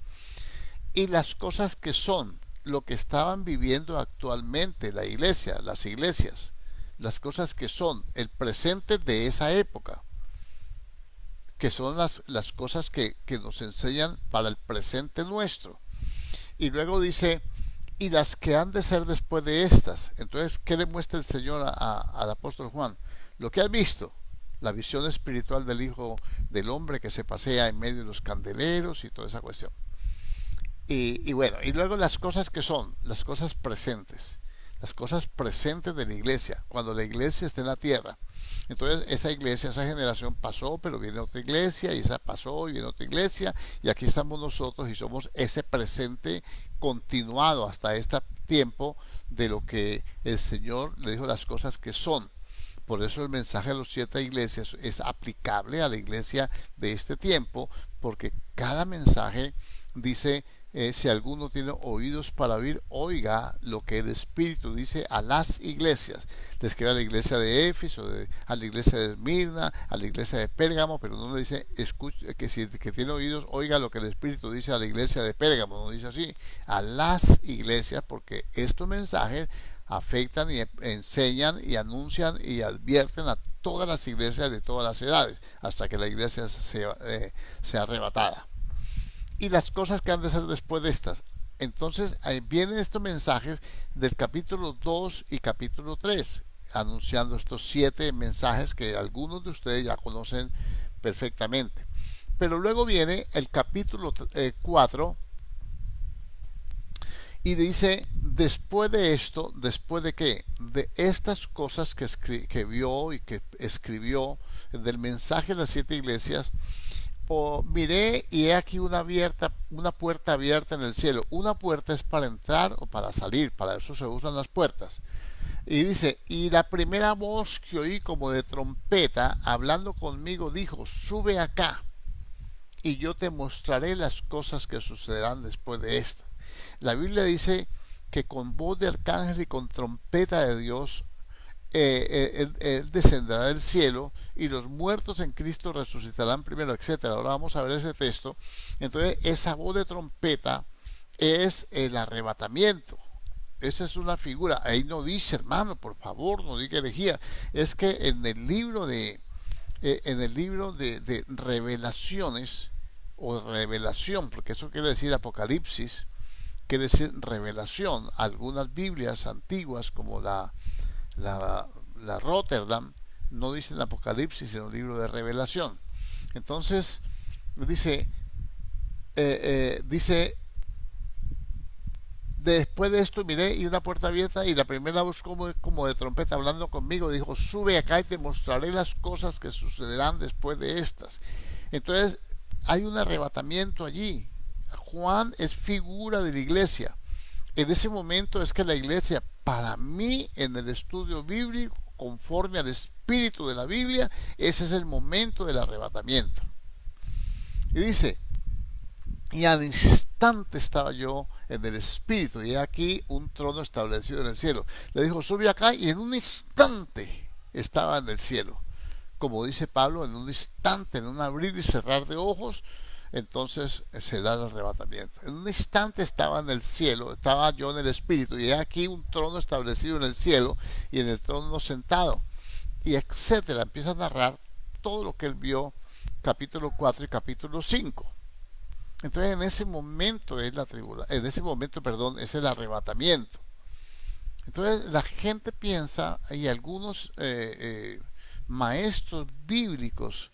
Y las cosas que son, lo que estaban viviendo actualmente la iglesia, las iglesias, las cosas que son, el presente de esa época, que son las cosas que nos enseñan para el presente nuestro. Y luego dice, y las que han de ser después de estas. Entonces, ¿qué le muestra el Señor al apóstol Juan? Lo que ha visto, la visión espiritual del Hijo del Hombre que se pasea en medio de los candeleros y toda esa cuestión. Y bueno, y luego las cosas que son, las cosas presentes de la iglesia, cuando la iglesia esté en la tierra. Entonces esa iglesia, esa generación pasó, pero viene otra iglesia, y esa pasó y viene otra iglesia, y aquí estamos nosotros y somos ese presente continuado hasta este tiempo de lo que el Señor le dijo, las cosas que son. Por eso el mensaje de los 7 iglesias es aplicable a la iglesia de este tiempo, porque cada mensaje dice, si alguno tiene oídos para oír, oiga lo que el Espíritu dice a las iglesias. Le escribe a la iglesia de Éfeso, a la iglesia de Esmirna, a la iglesia de Pérgamo, pero no le dice, que tiene oídos, oiga lo que el Espíritu dice a la iglesia de Pérgamo. No dice así, a las iglesias, porque estos mensajes afectan y enseñan y anuncian y advierten a todas las iglesias de todas las edades, hasta que la iglesia sea arrebatada. Y las cosas que han de ser después de estas. Entonces vienen estos mensajes del capítulo 2 y capítulo 3, anunciando estos 7 mensajes que algunos de ustedes ya conocen perfectamente. Pero luego viene el capítulo 4 y dice, después de esto, ¿después de qué? De estas cosas que vio y que escribió del mensaje de las 7 iglesias, miré y he aquí una puerta abierta en el cielo. Una puerta es para entrar o para salir, para eso se usan las puertas. Y dice, y la primera voz que oí como de trompeta hablando conmigo dijo, sube acá y yo te mostraré las cosas que sucederán después de esta. La Biblia dice que con voz de arcángel y con trompeta de Dios, él descenderá del cielo y los muertos en Cristo resucitarán primero, etcétera. Ahora vamos a ver ese texto. Entonces, esa voz de trompeta es el arrebatamiento. Esa es una figura. Ahí no dice, hermano, por favor, no diga herejía. Es que en el libro de revelaciones o revelación, porque eso quiere decir Apocalipsis, quiere decir revelación. Algunas Biblias antiguas, como la Rotterdam, no dicen Apocalipsis, sino libro de revelación. Entonces, dice, después de esto miré y una puerta abierta y la primera voz como de trompeta hablando conmigo dijo, sube acá y te mostraré las cosas que sucederán después de estas. Entonces hay un arrebatamiento allí. Juan es figura de la iglesia. En ese momento es que la iglesia, para mí, en el estudio bíblico, conforme al espíritu de la Biblia, ese es el momento del arrebatamiento. Y dice, y al instante estaba yo en el espíritu, y aquí un trono establecido en el cielo. Le dijo, sube acá, y en un instante estaba en el cielo. Como dice Pablo, en un instante, en un abrir y cerrar de ojos, entonces se da el arrebatamiento. En un instante estaba en el cielo, estaba yo en el espíritu, y aquí un trono establecido en el cielo, y en el trono sentado, y etcétera. Empieza a narrar todo lo que él vio, capítulo 4 y capítulo 5. Entonces en ese momento es en ese momento, perdón, es el arrebatamiento. Entonces la gente piensa, y algunos maestros bíblicos,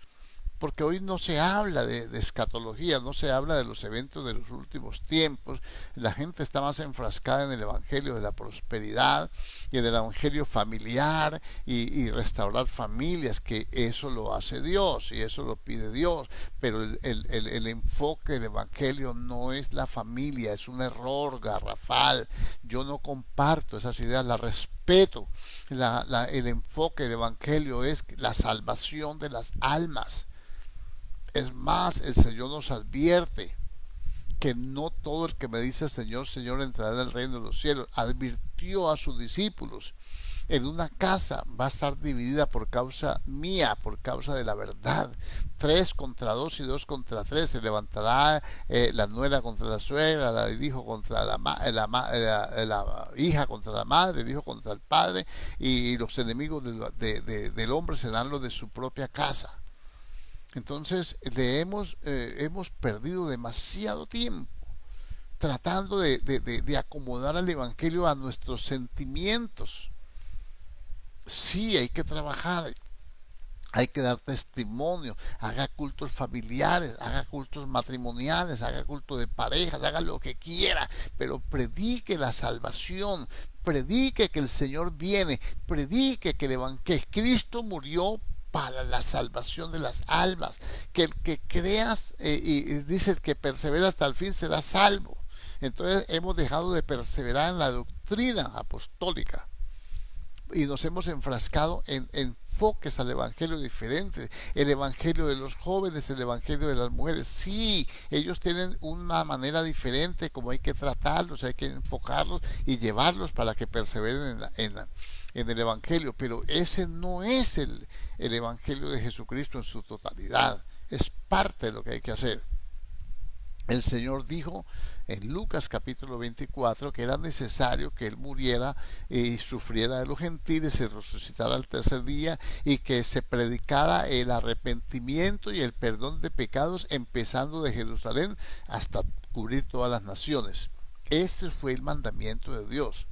porque hoy no se habla de escatología, no se habla de los eventos de los últimos tiempos, la gente está más enfrascada en el evangelio de la prosperidad y en el evangelio familiar y restaurar familias, que eso lo hace Dios y eso lo pide Dios, pero el enfoque del evangelio no es la familia, es un error garrafal. Yo no comparto esas ideas, las respeto. El enfoque del evangelio es la salvación de las almas. Es más, el Señor nos advierte que no todo el que me dice Señor, Señor entrará en el reino de los cielos. Advirtió a sus discípulos, en una casa va a estar dividida por causa mía, por causa de la verdad. 3 contra 2 y 2 contra 3. Se levantará la nuera contra la suegra, el hijo contra la hija contra la madre, el hijo contra el padre, y los enemigos del hombre serán los de su propia casa. Entonces hemos perdido demasiado tiempo tratando de acomodar al Evangelio a nuestros sentimientos. Sí, hay que trabajar, hay que dar testimonio, haga cultos familiares, haga cultos matrimoniales, haga culto de parejas, haga lo que quiera, pero predique la salvación, predique que el Señor viene, predique que Cristo murió para la salvación de las almas, que el que creas, y dice, el que persevera hasta el fin será salvo. Entonces hemos dejado de perseverar en la doctrina apostólica y nos hemos enfrascado en enfoques al evangelio diferentes, el evangelio de los jóvenes, el evangelio de las mujeres. Sí, ellos tienen una manera diferente como hay que tratarlos, hay que enfocarlos y llevarlos para que perseveren en el evangelio, pero ese no es el evangelio de Jesucristo en su totalidad. Es parte de lo que hay que hacer. El Señor dijo en Lucas capítulo 24 que era necesario que Él muriera y sufriera de los gentiles, se resucitara al tercer día y que se predicara el arrepentimiento y el perdón de pecados, empezando de Jerusalén hasta cubrir todas las naciones. Ese fue el mandamiento de Dios.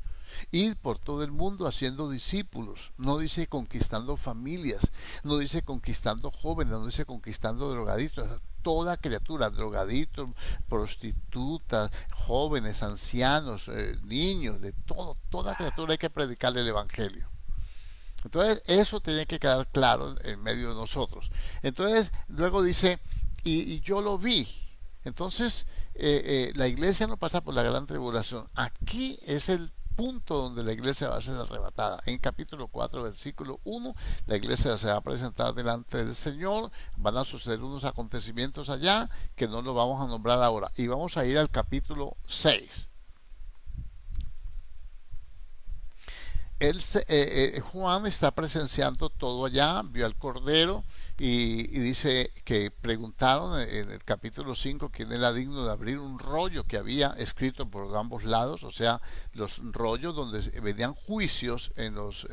Ir por todo el mundo haciendo discípulos. No dice conquistando familias, no dice conquistando jóvenes, no dice conquistando drogadictos. Toda criatura, drogaditos, prostitutas, jóvenes, ancianos, niños, de todo, toda criatura hay que predicarle el evangelio. Entonces eso tiene que quedar claro en medio de nosotros. Entonces luego dice, y yo lo vi. Entonces la iglesia no pasa por la gran tribulación. Aquí es el punto donde la iglesia va a ser arrebatada. En capítulo 4, versículo 1, la iglesia se va a presentar delante del Señor, van a suceder unos acontecimientos allá que no los vamos a nombrar ahora. Y vamos a ir al capítulo 6. Juan está presenciando todo allá, vio al Cordero y dice que preguntaron en el capítulo 5 quién era digno de abrir un rollo que había escrito por ambos lados, o sea, los rollos donde venían juicios en los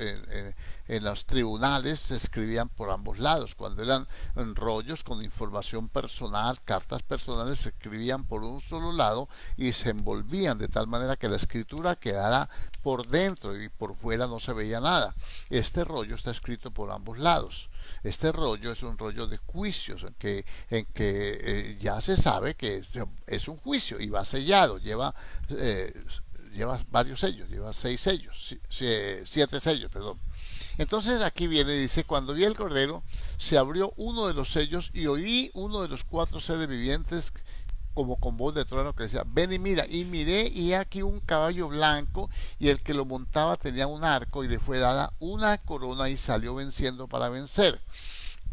tribunales se escribían por ambos lados. Cuando eran rollos con información personal, cartas personales, se escribían por un solo lado y se envolvían de tal manera que la escritura quedara por dentro y por fuera no se veía nada. Este rollo está escrito por ambos lados. Este rollo es un rollo de juicios en que ya se sabe que es un juicio y va sellado, lleva varios sellos, lleva 6 sellos, 7 sellos, perdón. Entonces aquí viene y dice, cuando vi el Cordero, se abrió uno de los sellos y oí uno de los 4 seres vivientes como con voz de trueno que decía, ven y mira. Y miré y aquí un caballo blanco y el que lo montaba tenía un arco y le fue dada una corona y salió venciendo para vencer.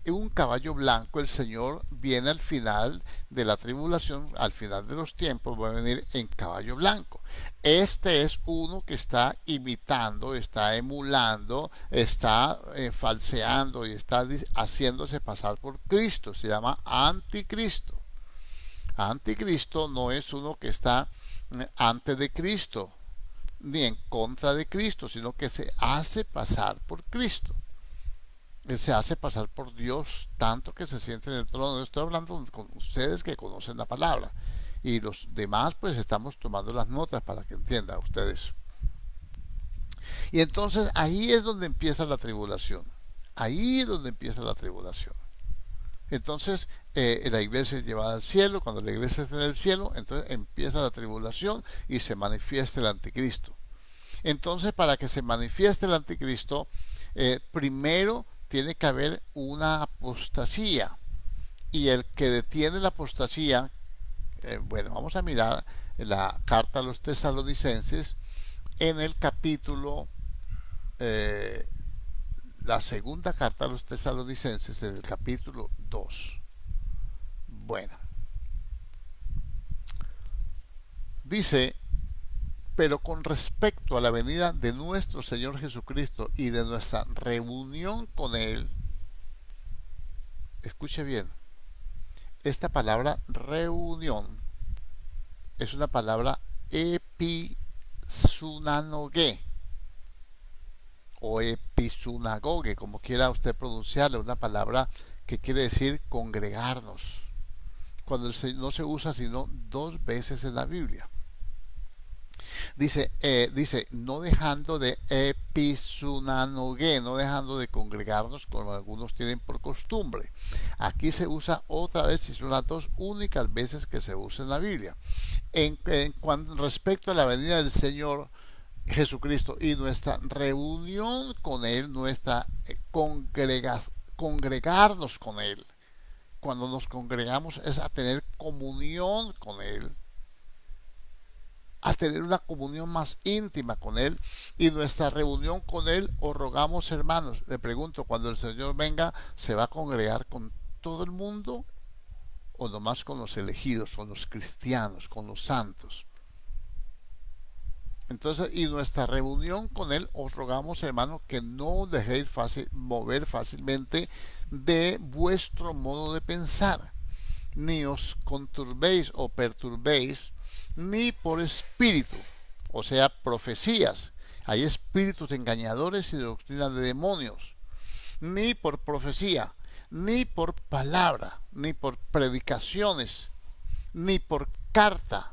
Un caballo blanco, el Señor viene al final de la tribulación, al final de los tiempos, va a venir en caballo blanco. Este es uno que está imitando, está emulando, está falseando y está haciéndose pasar por Cristo. Se llama anticristo. Anticristo no es uno que está antes de Cristo, ni en contra de Cristo, sino que se hace pasar por Cristo. Él se hace pasar por Dios, tanto que se siente en el trono. Estoy hablando con ustedes que conocen la palabra. Y los demás, pues estamos tomando las notas para que entiendan ustedes. Y entonces ahí es donde empieza la tribulación. Ahí es donde empieza la tribulación. Entonces la iglesia es llevada al cielo. Cuando la iglesia está en el cielo, entonces empieza la tribulación y se manifiesta el anticristo. Entonces, para que se manifieste el anticristo, primero tiene que haber una apostasía. Y el que detiene la apostasía, bueno, vamos a mirar la carta a los tesalonicenses en el capítulo la segunda carta a los tesalonicenses en el capítulo 2. Bueno, dice, pero con respecto a la venida de nuestro Señor Jesucristo y de nuestra reunión con Él, escuche bien, esta palabra reunión es una palabra episunanogue o episunagoge, como quiera usted pronunciarla, una palabra que quiere decir congregarnos, cuando no se usa sino 2 veces en la Biblia. Dice, no dejando de episunanogue, no dejando de congregarnos como algunos tienen por costumbre. Aquí se usa otra vez y son las 2 únicas veces que se usa en la Biblia. Respecto a la venida del Señor Jesucristo y nuestra reunión con Él, nuestra congregarnos con Él. Cuando nos congregamos es a tener comunión con Él, a tener una comunión más íntima con Él. Y nuestra reunión con Él, os rogamos, hermanos, le pregunto, cuando el Señor venga, ¿se va a congregar con todo el mundo o nomás con los elegidos, con los cristianos, con los santos? Entonces, y nuestra reunión con Él, os rogamos, hermanos, que no dejéis mover fácilmente de vuestro modo de pensar, ni os conturbéis o perturbéis, ni por espíritu, o sea, profecías. Hay espíritus engañadores y doctrinas de demonios, ni por profecía, ni por palabra, ni por predicaciones, ni por carta,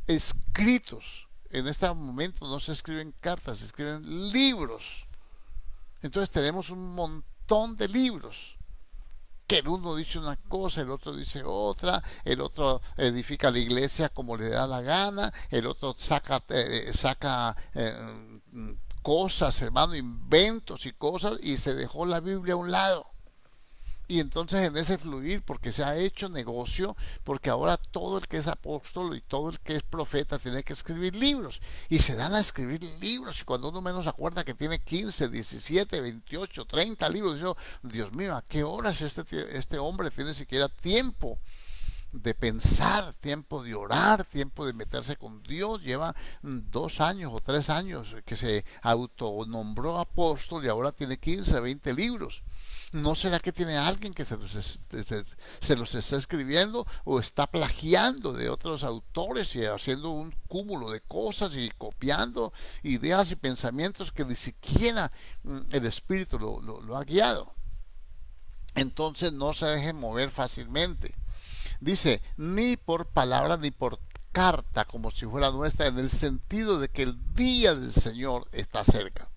escritos. En este momento no se escriben cartas, se escriben libros. Entonces tenemos un montón de libros. Que el uno dice una cosa, el otro dice otra, el otro edifica la iglesia como le da la gana, el otro saca cosas, hermano, inventos y cosas, y se dejó la Biblia a un lado. Y entonces en ese fluir, porque se ha hecho negocio, porque ahora todo el que es apóstol y todo el que es profeta tiene que escribir libros. Y se dan a escribir libros y cuando uno menos acuerda que tiene 15, 17, 28, 30 libros, dice, Dios mío, ¿a qué horas este hombre tiene siquiera tiempo de pensar, tiempo de orar, tiempo de meterse con Dios? Lleva 2 años o 3 años que se autonombró apóstol y ahora tiene 15, 20 libros. ¿No será que tiene alguien que se los está escribiendo o está plagiando de otros autores y haciendo un cúmulo de cosas y copiando ideas y pensamientos que ni siquiera el Espíritu lo ha guiado? Entonces no se deje mover fácilmente. Dice, ni por palabra ni por carta como si fuera nuestra, en el sentido de que el día del Señor está cerca.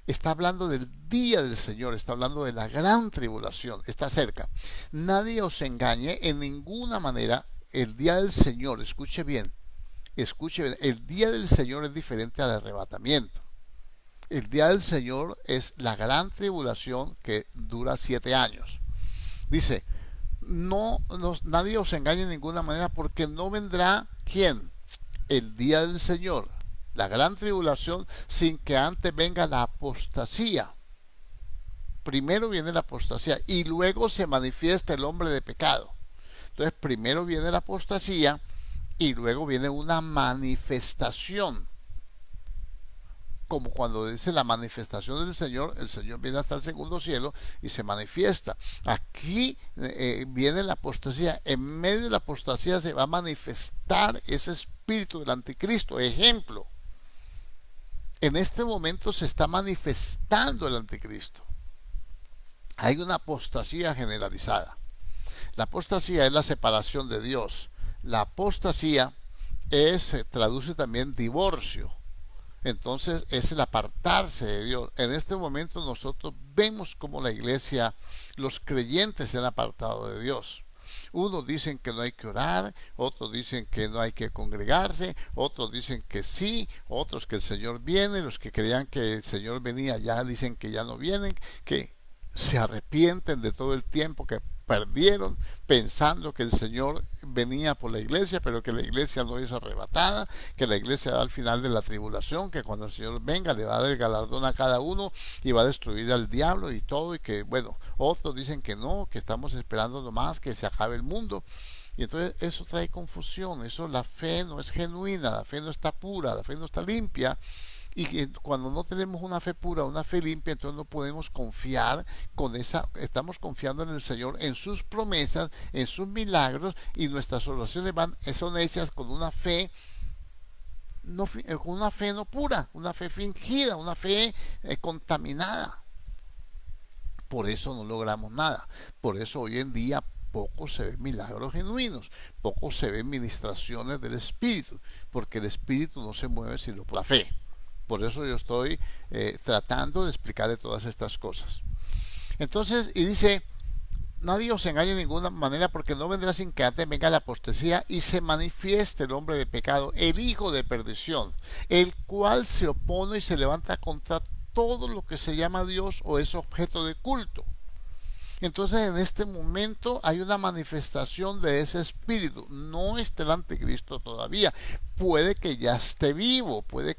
Está hablando del día del Señor, está hablando de la gran tribulación, está cerca. Nadie os engañe en ninguna manera. El día del Señor, escuche bien, el día del Señor es diferente al arrebatamiento. El día del Señor es la gran tribulación que dura 7 años. Dice, nadie os engañe de ninguna manera, porque no vendrá, ¿quién? El día del Señor, la gran tribulación, sin que antes venga la apostasía. Primero viene la apostasía y luego se manifiesta el hombre de pecado. Entonces primero viene la apostasía y luego viene una manifestación. Como cuando dice la manifestación del Señor, el Señor viene hasta el segundo cielo y se manifiesta. Aquí viene la apostasía. En medio de la apostasía se va a manifestar ese espíritu del anticristo. Ejemplo, en este momento se está manifestando el anticristo. Hay una apostasía generalizada. La apostasía es la separación de Dios. La apostasía se traduce también divorcio. Entonces es el apartarse de Dios. En este momento nosotros vemos como la iglesia, los creyentes se han apartado de Dios. Unos dicen que no hay que orar, otros dicen que no hay que congregarse, otros dicen que sí, otros que el Señor viene, los que creían que el Señor venía ya dicen que ya no vienen, que se arrepienten de todo el tiempo que perdieron pensando que el Señor venía por la iglesia, pero que la iglesia no es arrebatada, que la iglesia va al final de la tribulación, que cuando el Señor venga le va a dar el galardón a cada uno y va a destruir al diablo y todo, y que bueno, otros dicen que no, que estamos esperando nomás que se acabe el mundo. Y entonces eso trae confusión, la fe no es genuina, la fe no está pura, la fe no está limpia. Y cuando no tenemos una fe pura, una fe limpia, entonces no podemos confiar estamos confiando en el Señor, en sus promesas, en sus milagros, y nuestras oraciones son hechas con una fe no pura, una fe fingida, una fe contaminada. Por eso no logramos nada. Por eso hoy en día poco se ven milagros genuinos, poco se ven ministraciones del Espíritu, porque el Espíritu no se mueve sino por la fe. Por eso yo estoy tratando de explicarle todas estas cosas. Entonces, y dice, nadie os engañe de ninguna manera, porque no vendrá sin que antes venga la apostasía y se manifieste el hombre de pecado, el hijo de perdición, el cual se opone y se levanta contra todo lo que se llama Dios o es objeto de culto. Entonces en este momento hay una manifestación de ese espíritu. No está el anticristo todavía. Puede que ya esté vivo, puede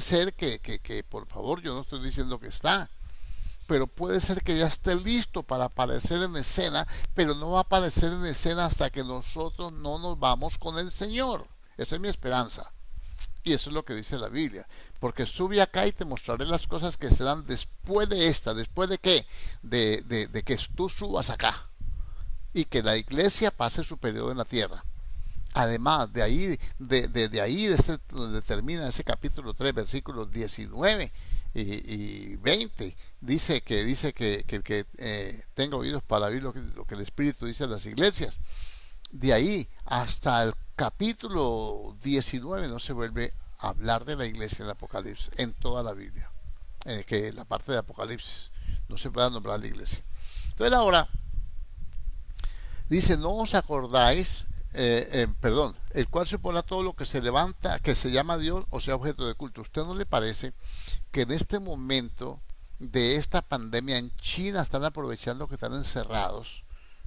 ser que por favor, yo no estoy diciendo que está, pero puede ser que ya esté listo para aparecer en escena, pero no va a aparecer en escena hasta que nosotros no nos vamos con el Señor. Esa es mi esperanza. Y eso es lo que dice la Biblia. Porque sube acá y te mostraré las cosas que serán después de esta. ¿Después de qué? De que tú subas acá. Y que la iglesia pase su periodo en la tierra. Además, de ahí, donde termina ese capítulo 3, versículos 19 y 20, dice que el que tenga oídos para oír lo que el Espíritu dice a las iglesias. De ahí hasta el capítulo 19 no se vuelve a hablar de la iglesia en el Apocalipsis, en toda la Biblia, que la parte de Apocalipsis no se puede nombrar la iglesia. Entonces ahora dice, no os acordáis, el cual se opone a todo lo que se levanta, que se llama Dios o sea objeto de culto. ¿Usted no le parece que en este momento de esta pandemia en China están aprovechando que están encerrados,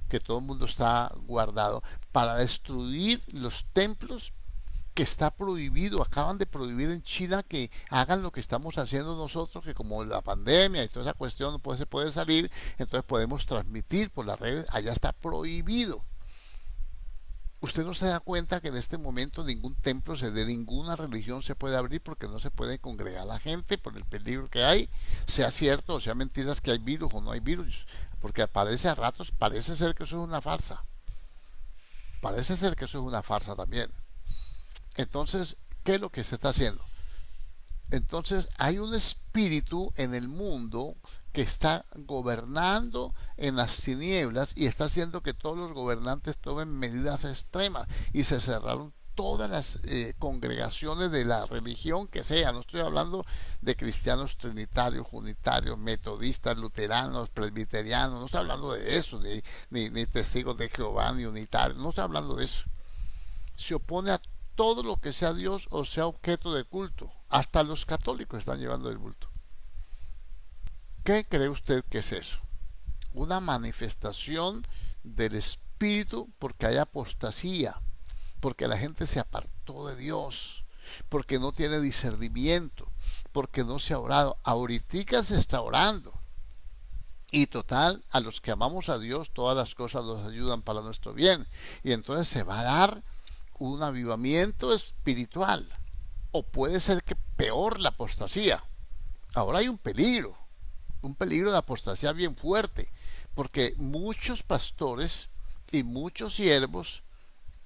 que todo el mundo está guardado, para destruir los templos que está prohibido. Acaban de prohibir en China que hagan lo que estamos haciendo nosotros, que como la pandemia y toda esa cuestión no se puede salir, entonces podemos transmitir por las redes. Allá está prohibido. Usted no se da cuenta que en este momento ningún templo de ninguna religión se puede abrir porque no se puede congregar la gente por el peligro que hay, sea cierto o sea mentiras que hay virus o no hay virus, porque aparece a ratos, parece ser que eso es una farsa, parece ser que eso es una farsa también. Entonces, ¿qué es lo que se está haciendo? Entonces hay un espíritu en el mundo que está gobernando en las tinieblas y está haciendo que todos los gobernantes tomen medidas extremas, y se cerraron todas las congregaciones de la religión que sea. No estoy hablando de cristianos trinitarios, unitarios, metodistas, luteranos, presbiterianos, no estoy hablando de eso, ni testigos de Jehová, ni unitarios, no estoy hablando de eso. Se opone a todo lo que sea Dios o sea objeto de culto. Hasta los católicos están llevando el bulto. ¿Qué cree usted que es eso? Una manifestación del espíritu, porque hay apostasía, porque la gente se apartó de Dios, porque no tiene discernimiento, porque no se ha orado. Ahorita se está orando. Y total, a los que amamos a Dios, todas las cosas nos ayudan para nuestro bien. Y entonces se va a dar un avivamiento espiritual. O puede ser que peor, la apostasía. Ahora hay un peligro de apostasía bien fuerte, porque muchos pastores y muchos siervos,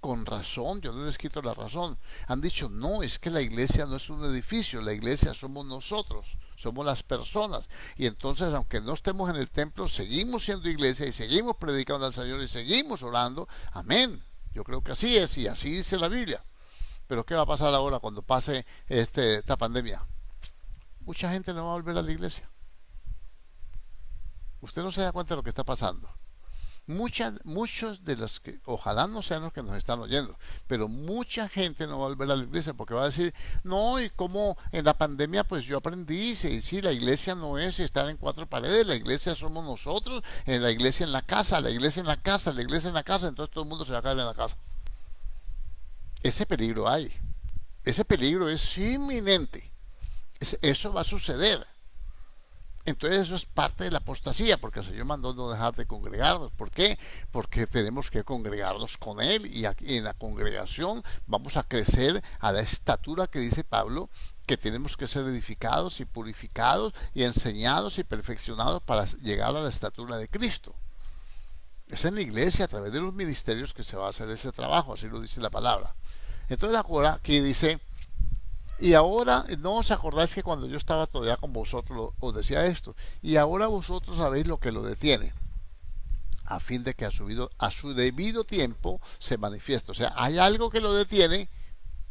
con razón, yo no les quito la razón, han dicho: no, es que la iglesia no es un edificio, la iglesia somos nosotros, somos las personas, y entonces aunque no estemos en el templo, seguimos siendo iglesia y seguimos predicando al Señor y seguimos orando. Amén. Yo creo que así es, y así dice la Biblia. Pero ¿qué va a pasar ahora cuando pase esta pandemia? Mucha gente no va a volver a la iglesia. Usted no se da cuenta de lo que está pasando. Muchos de los que, ojalá no sean los que nos están oyendo, pero mucha gente no va a volver a la iglesia porque va a decir: no, y como en la pandemia pues yo aprendí, sí, la iglesia no es estar en cuatro paredes, la iglesia somos nosotros, en la iglesia en la casa, la iglesia en la casa, la iglesia en la casa, entonces todo el mundo se va a quedar en la casa. Ese peligro hay, ese peligro es inminente, eso va a suceder. Entonces eso es parte de la apostasía, porque el Señor mandó no dejar de congregarnos. ¿Por qué? Porque tenemos que congregarnos con Él, y aquí en la congregación vamos a crecer a la estatura que dice Pablo, que tenemos que ser edificados y purificados y enseñados y perfeccionados para llegar a la estatura de Cristo. Es en la iglesia, a través de los ministerios, que se va a hacer ese trabajo, así lo dice la palabra. Entonces ahora aquí dice: y ahora, ¿no os acordáis que cuando yo estaba todavía con vosotros os decía esto? Y ahora vosotros sabéis lo que lo detiene, a fin de que a su debido tiempo se manifieste. O sea, hay algo que lo detiene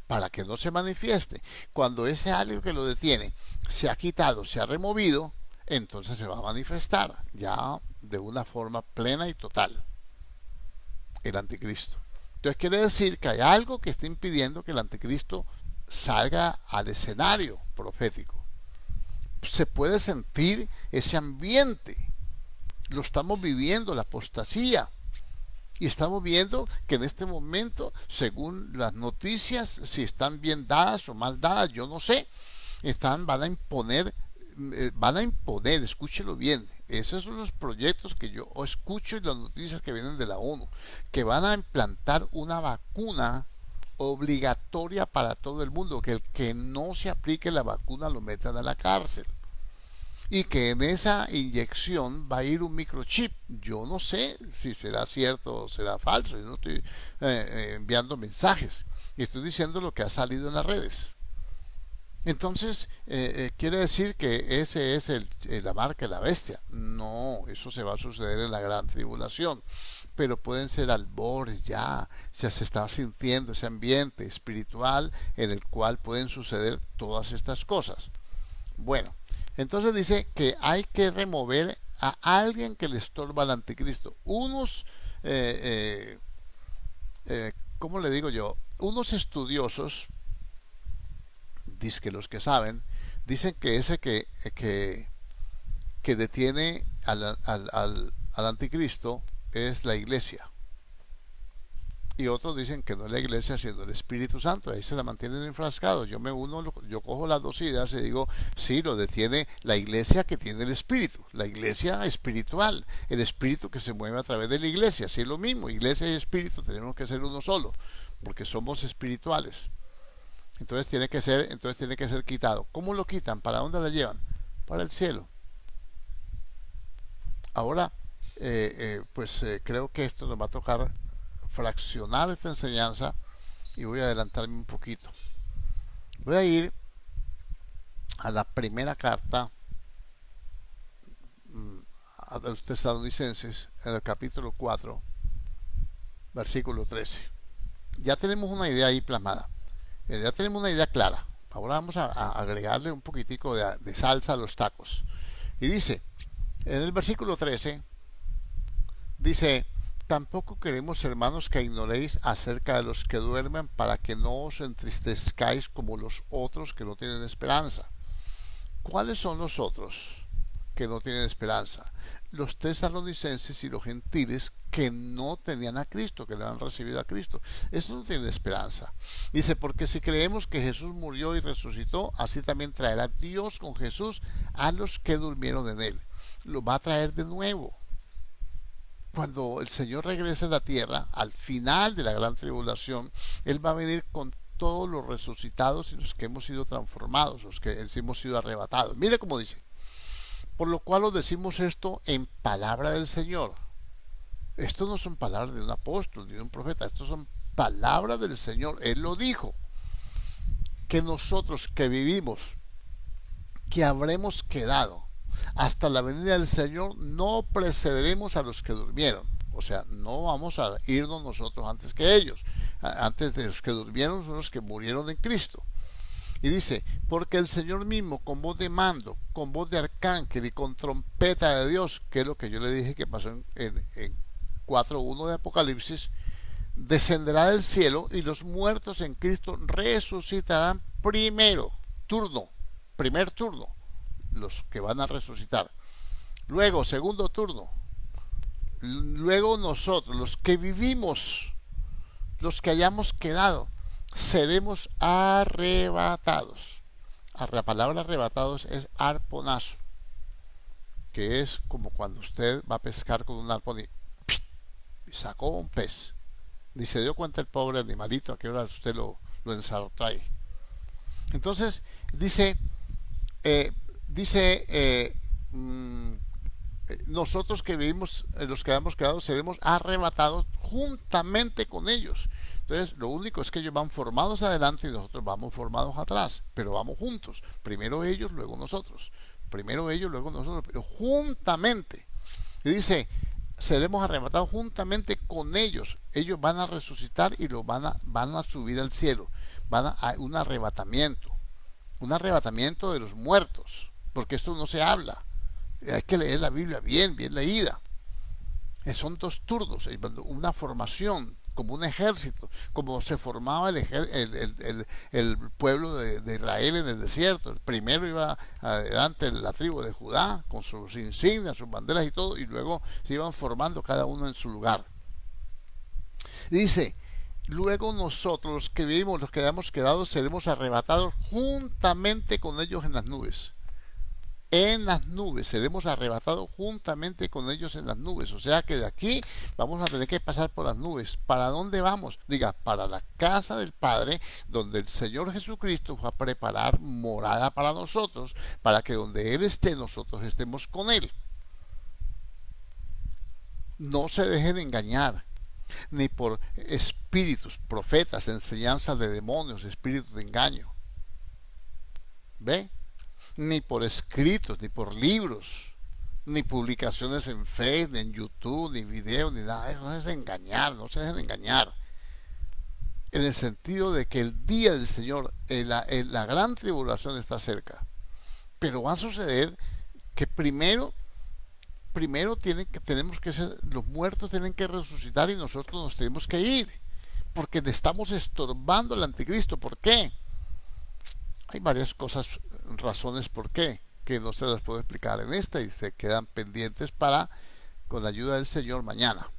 para que no se manifieste. Cuando ese algo que lo detiene se ha quitado, se ha removido, entonces se va a manifestar ya de una forma plena y total el anticristo. Entonces quiere decir que hay algo que está impidiendo que el anticristo salga al escenario profético. Se puede sentir ese ambiente. Lo estamos viviendo, la apostasía. Y estamos viendo que en este momento, según las noticias, si están bien dadas o mal dadas, yo no sé, van a imponer, escúchelo bien. Esos son los proyectos que yo escucho y las noticias que vienen de la ONU, que van a implantar una vacuna obligatoria para todo el mundo, que el que no se aplique la vacuna lo metan a la cárcel, y que en esa inyección va a ir un microchip. Yo no sé si será cierto o será falso, yo no estoy enviando mensajes, y estoy diciendo lo que ha salido en las redes. Entonces, quiere decir que ese es la marca de la bestia. No, eso se va a suceder en la gran tribulación. Pero pueden ser albores ya se está sintiendo ese ambiente espiritual en el cual pueden suceder todas estas cosas. Bueno, entonces dice que hay que remover a alguien que le estorba al anticristo. ¿Cómo le digo yo? Unos estudiosos, dicen que los que saben, dicen que ese que que detiene al anticristo es la iglesia. Y otros dicen que no es la iglesia sino el Espíritu Santo. Ahí se la mantienen enfrascados. Yo me uno, yo cojo las dos ideas y digo, sí, lo detiene la iglesia que tiene el Espíritu, la iglesia espiritual, el Espíritu que se mueve a través de la iglesia. Sí, es lo mismo, iglesia y Espíritu tenemos que ser uno solo, porque somos espirituales. Entonces tiene que ser quitado. ¿Cómo lo quitan? ¿Para dónde la llevan? Para el cielo. Ahora, creo que esto nos va a tocar fraccionar esta enseñanza y voy a adelantarme un poquito. Voy a ir a la primera carta a los tesalonicenses, en el capítulo 4, versículo 13. Ya tenemos una idea ahí plasmada, ya tenemos una idea clara. Ahora vamos a agregarle un poquitico de salsa a los tacos. Y dice, en el versículo 13, dice: tampoco queremos, hermanos, que ignoréis acerca de los que duermen, para que no os entristezcáis como los otros que no tienen esperanza. ¿Cuáles son los otros que no tienen esperanza? Los tesalonicenses y los gentiles que no tenían a Cristo, que no han recibido a Cristo. Estos no tienen esperanza. Dice, porque si creemos que Jesús murió y resucitó, así también traerá Dios con Jesús a los que durmieron en él. Los va a traer de nuevo. Cuando el Señor regrese a la tierra, al final de la gran tribulación, Él va a venir con todos los resucitados y los que hemos sido transformados, los que hemos sido arrebatados. Mire cómo dice: por lo cual os decimos esto en palabra del Señor. Esto no son palabras de un apóstol ni de un profeta, esto son palabras del Señor. Él lo dijo, que nosotros que vivimos, que habremos quedado hasta la venida del Señor, no precederemos a los que durmieron. O sea, no vamos a irnos nosotros antes que ellos. Antes de los que durmieron son los que murieron en Cristo. Y dice, porque el Señor mismo, con voz de mando, con voz de arcángel y con trompeta de Dios, que es lo que yo le dije que pasó en 4.1 de Apocalipsis, descenderá del cielo, y los muertos en Cristo resucitarán primero. Primer turno, los que van a resucitar. Luego, segundo turno. Luego nosotros, los que vivimos, los que hayamos quedado, seremos arrebatados. La palabra arrebatados es arponazo, que es como cuando usted va a pescar con un arpón y sacó un pez. Ni se dio cuenta el pobre animalito a qué hora usted lo ensartó ahí. Entonces, dice, nosotros que vivimos, los que hemos quedado, seremos arrebatados juntamente con ellos. Entonces, lo único es que ellos van formados adelante y nosotros vamos formados atrás, pero vamos juntos. Primero ellos, luego nosotros. Primero ellos, luego nosotros, pero juntamente. Y dice, seremos arrebatados juntamente con ellos. Ellos van a resucitar y los van a subir al cielo. Van a un arrebatamiento de los muertos, porque esto no se habla. Hay que leer la Biblia bien leída. Son dos turnos, una formación, como un ejército, como se formaba el pueblo de Israel en el desierto. El primero iba adelante la tribu de Judá, con sus insignias, sus banderas y todo, y luego se iban formando cada uno en su lugar. Y dice, luego nosotros, los que vivimos, los que hayamos quedado, seremos arrebatados juntamente con ellos en las nubes. En las nubes, seremos arrebatados juntamente con ellos en las nubes. O sea que de aquí vamos a tener que pasar por las nubes. ¿Para dónde vamos? Diga, para la casa del Padre, donde el Señor Jesucristo va a preparar morada para nosotros, para que donde Él esté, nosotros estemos con Él. No se dejen engañar, ni por espíritus, profetas, enseñanzas de demonios, espíritus de engaño. ¿Ve? Ni por escritos, ni por libros, ni publicaciones en Facebook, ni en YouTube, ni videos, ni nada. Eso no es engañar, no se dejen engañar. En el sentido de que el día del Señor, la gran tribulación está cerca. Pero va a suceder que primero tenemos que ser, los muertos tienen que resucitar y nosotros nos tenemos que ir. Porque le estamos estorbando al anticristo. ¿Por qué? Hay varias razones por qué. que no se las puedo explicar en esta y se quedan pendientes para, con la ayuda del Señor, mañana.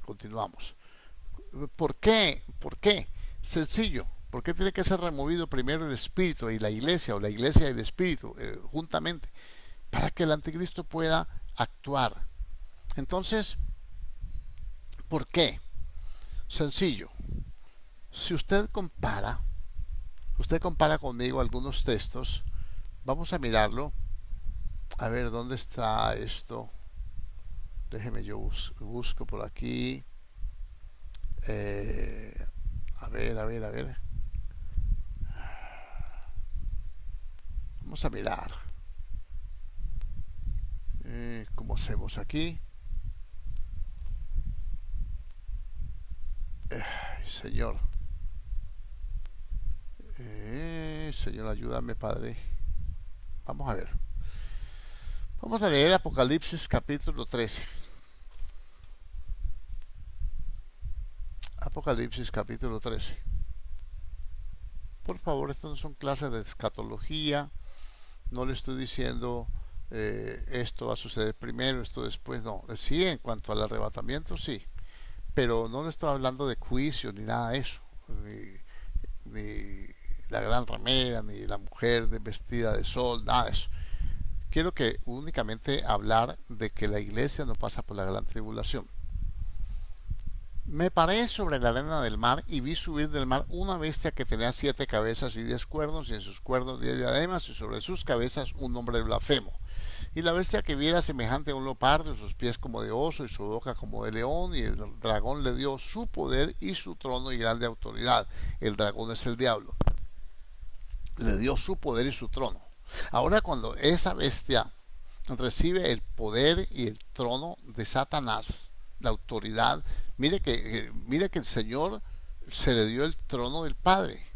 Continuamos. ¿Por qué? ¿Por qué? Sencillo. ¿Por qué tiene que ser removido primero el espíritu y la iglesia, o la iglesia y el espíritu juntamente? Para que el anticristo pueda actuar. Entonces, ¿por qué? Sencillo. Si usted compara conmigo algunos textos, vamos a mirarlo. A ver, ¿dónde está esto? Déjeme, yo busco por aquí. A ver. Vamos a mirar. ¿Cómo hacemos aquí? Señor. Señor, ayúdame, Padre. Vamos a ver. Vamos a leer Apocalipsis capítulo 13. Apocalipsis capítulo 13. Por favor, esto no son clases de escatología. No le estoy diciendo esto va a suceder primero, esto después. No. Sí, en cuanto al arrebatamiento, sí. Pero no le estoy hablando de juicio ni nada de eso. Ni la gran ramera, ni la mujer vestida de sol, nada de eso. Quiero que únicamente hablar de que la iglesia no pasa por la gran tribulación. Me paré sobre la arena del mar y vi subir del mar una bestia que tenía 7 cabezas y 10 cuernos, y en sus cuernos 10 diademas, y sobre sus cabezas un nombre blasfemo. Y la bestia que vi era semejante a un leopardo, y sus pies como de oso, y su boca como de león, y el dragón le dio su poder y su trono y grande autoridad. El dragón es el diablo. Le dio su poder y su trono. Ahora, cuando esa bestia recibe el poder y el trono de Satanás, la autoridad, mire que el Señor se le dio el trono del Padre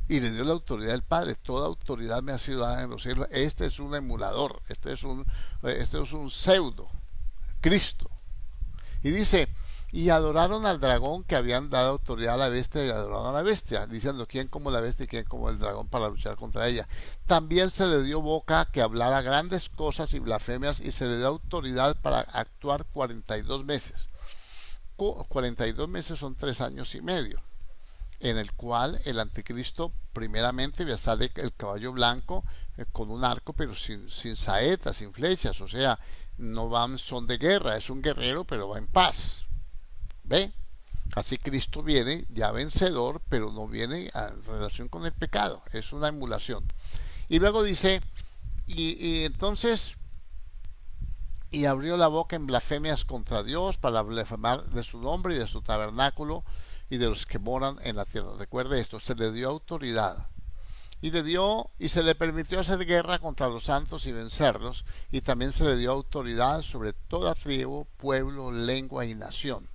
y le dio la autoridad del Padre. Toda autoridad me ha sido dada en los cielos. Este es un emulador, este es un pseudo Cristo. Y dice: y adoraron al dragón, que habían dado autoridad a la bestia, y adoraron a la bestia, diciendo: ¿quién como la bestia y quién como el dragón para luchar contra ella? También se le dio boca que hablara grandes cosas y blasfemias, y se le dio autoridad para actuar 42 meses. 42 meses son 3 años y medio, en el cual el anticristo primeramente va a salir el caballo blanco con un arco, pero sin saetas, sin flechas, o sea, no van son de guerra, es un guerrero, pero va en paz. ¿Ve? Así Cristo viene ya vencedor, pero no viene en relación con el pecado, es una emulación. Y luego dice: y entonces, y abrió la boca en blasfemias contra Dios, para blasfemar de su nombre y de su tabernáculo y de los que moran en la tierra. Recuerde esto: se le dio autoridad, y se le permitió hacer guerra contra los santos y vencerlos, y también se le dio autoridad sobre toda tribu, pueblo, lengua y nación.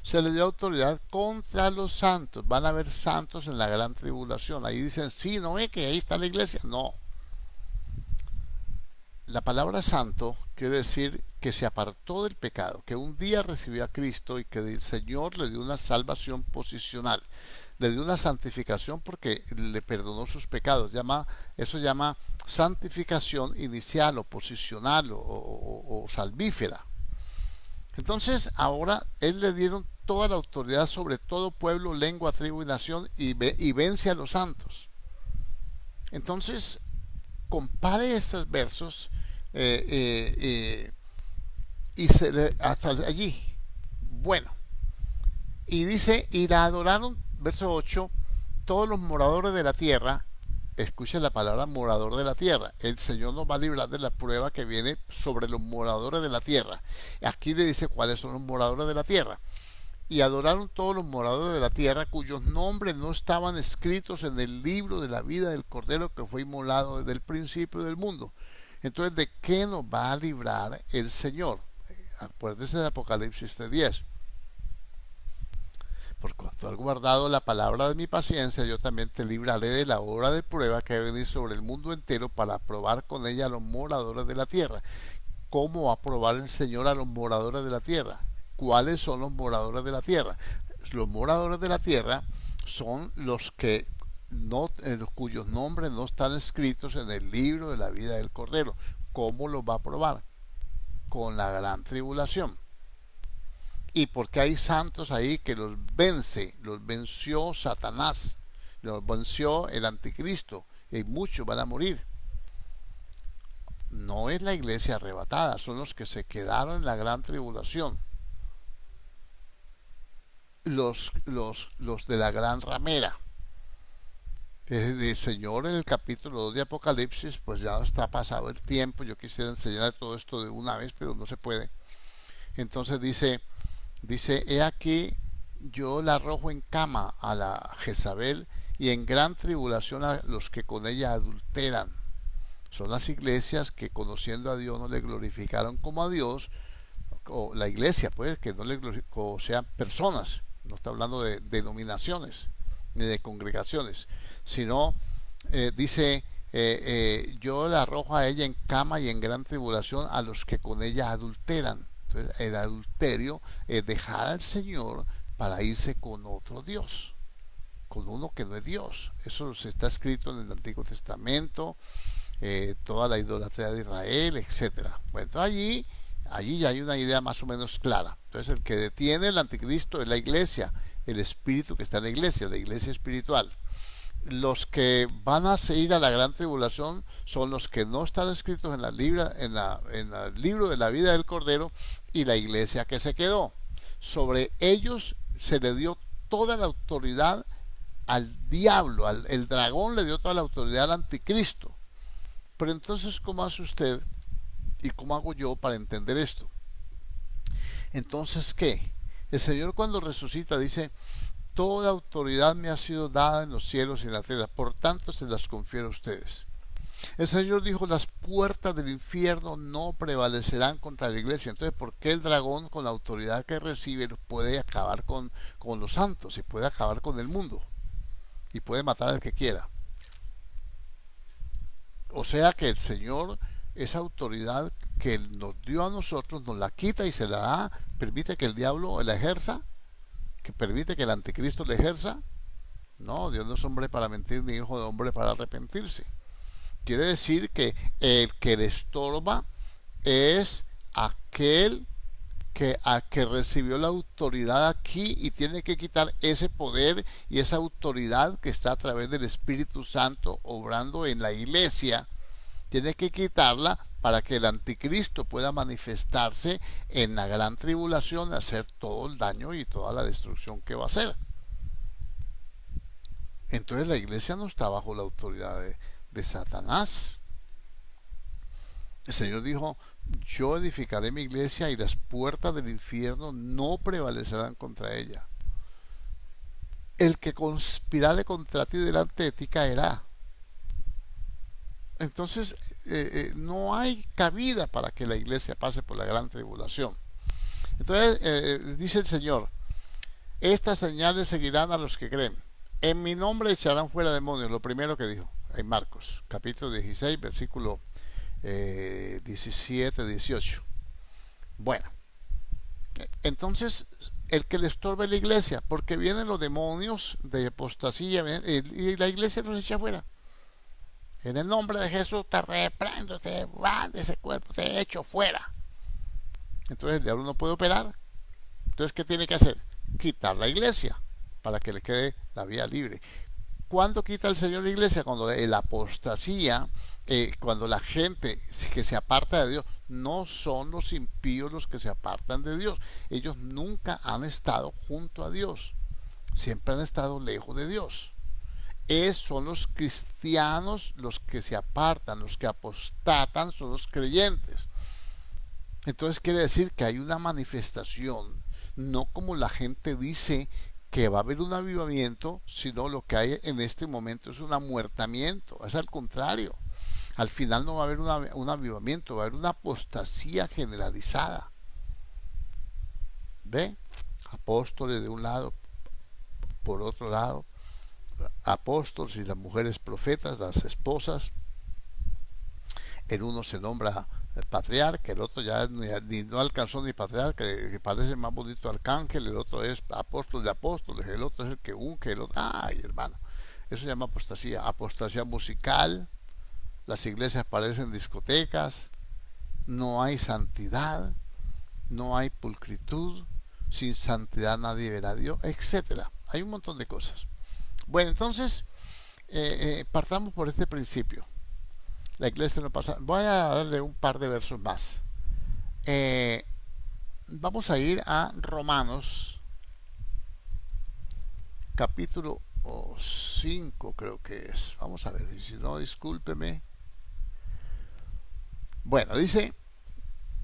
Se le dio autoridad contra los santos. Van a haber santos en la gran tribulación. Ahí dicen: sí, no es que ahí está la iglesia. No. La palabra santo quiere decir que se apartó del pecado, que un día recibió a Cristo y que el Señor le dio una salvación posicional, le dio una santificación porque le perdonó sus pecados. Eso llama santificación inicial o posicional o salvífera. Entonces ahora él le dieron toda la autoridad sobre todo pueblo, lengua, tribu y nación, y vence a los santos. Entonces compare estos versos y hasta allí. Bueno, y dice: y la adoraron, verso 8, todos los moradores de la tierra. Escuchen la palabra morador de la tierra. El Señor nos va a librar de la prueba que viene sobre los moradores de la tierra. Aquí le dice cuáles son los moradores de la tierra. Y adoraron todos los moradores de la tierra, cuyos nombres no estaban escritos en el libro de la vida del Cordero, que fue inmolado desde el principio del mundo. Entonces, ¿de qué nos va a librar el Señor? Acuérdense de Apocalipsis 3:10. Por cuanto has guardado la palabra de mi paciencia, yo también te libraré de la hora de prueba que ha venido sobre el mundo entero, para probar con ella a los moradores de la tierra. ¿Cómo va a probar el Señor a los moradores de la tierra? ¿Cuáles son los moradores de la tierra? Los moradores de la tierra son los que no, cuyos nombres no están escritos en el libro de la vida del Cordero. ¿Cómo los va a probar? Con la gran tribulación. Y porque hay santos ahí que los vence, los venció Satanás, los venció el anticristo, y muchos van a morir. No es la iglesia arrebatada, son los que se quedaron en la gran tribulación. Los de la gran ramera. El Señor en el capítulo 2 de Apocalipsis, pues ya está pasado el tiempo. Yo quisiera enseñar todo esto de una vez, pero no se puede. Entonces dice, he aquí, yo la arrojo en cama a la Jezabel y en gran tribulación a los que con ella adulteran. Son las iglesias que conociendo a Dios no le glorificaron como a Dios, o la iglesia, pues, que no le glorificó, o sea, personas. No está hablando de denominaciones ni de congregaciones, sino yo la arrojo a ella en cama y en gran tribulación a los que con ella adulteran. Entonces, el adulterio es dejar al Señor para irse con otro Dios, con uno que no es Dios. Eso se está escrito en el Antiguo Testamento, toda la idolatría de Israel, etcétera. Bueno, allí ya hay una idea más o menos clara. Entonces, el que detiene el anticristo es la iglesia, el espíritu que está en la iglesia espiritual. Los que van a seguir a la gran tribulación son los que no están escritos en el libro de la vida del Cordero, y la iglesia que se quedó. Sobre ellos se le dio toda la autoridad al diablo, el dragón le dio toda la autoridad al anticristo. Pero entonces, ¿cómo hace usted y cómo hago yo para entender esto? Entonces, ¿qué? El Señor cuando resucita dice: toda autoridad me ha sido dada en los cielos y en la tierra, por tanto se las confiero a ustedes. El Señor dijo: las puertas del infierno no prevalecerán contra la iglesia. Entonces, ¿por qué el dragón, con la autoridad que recibe, puede acabar con los santos y puede acabar con el mundo y puede matar al que quiera? O sea que el Señor, esa autoridad que nos dio a nosotros, nos la quita y se la da, permite que el diablo la ejerza, que permite que el anticristo la ejerza. No, Dios no es hombre para mentir, ni hijo de hombre para arrepentirse. Quiere decir que el que le estorba es aquel que recibió la autoridad aquí y tiene que quitar ese poder y esa autoridad que está a través del Espíritu Santo obrando en la iglesia. Tiene que quitarla para que el anticristo pueda manifestarse en la gran tribulación, hacer todo el daño y toda la destrucción que va a hacer. Entonces la iglesia no está bajo la autoridad de Satanás. El Señor dijo: yo edificaré mi iglesia y las puertas del infierno no prevalecerán contra ella. El que conspirare contra ti delante de ti caerá. Entonces no hay cabida para que la iglesia pase por la gran tribulación. Entonces dice el Señor: estas señales seguirán a los que creen. En mi nombre echarán fuera demonios. Lo primero que dijo en Marcos capítulo 16 versículo 17, 18. Bueno, entonces el que le estorbe la iglesia, porque vienen los demonios de apostasía y la iglesia los echa fuera. En el nombre de Jesús te reprendo, te va de ese cuerpo, te echo fuera. Entonces el diablo no puede operar. Entonces, ¿qué tiene que hacer? Quitar la iglesia para que le quede la vía libre. ¿Cuándo quita el Señor la iglesia? Cuando la apostasía, cuando la gente que se aparta de Dios, no son los impíos los que se apartan de Dios. Ellos nunca han estado junto a Dios. Siempre han estado lejos de Dios. Son los cristianos los que se apartan, los que apostatan son los creyentes. Entonces quiere decir que hay una manifestación, no como la gente dice que va a haber un avivamiento, sino lo que hay en este momento es un amuertamiento. Es al contrario. Al final no va a haber un avivamiento, va a haber una apostasía generalizada. ¿Ve? Apóstoles de un lado, por otro lado, apóstoles y las mujeres profetas, las esposas. El uno se nombra patriarca, el otro ya ni no alcanzó ni patriarca, que parece más bonito arcángel, el otro es apóstol de apóstoles, el otro es el que unge, el otro, ay hermano, Eso se llama apostasía. Apostasía musical, las iglesias parecen discotecas, no hay santidad, no hay pulcritud, sin santidad nadie verá a Dios, etcétera. Hay un montón de cosas. Bueno, entonces, partamos por este principio. La iglesia no pasa. Voy a darle un par de versos más. Vamos a ir a Romanos, capítulo 5, creo que es. Vamos a ver, y si no, discúlpeme. Bueno, dice,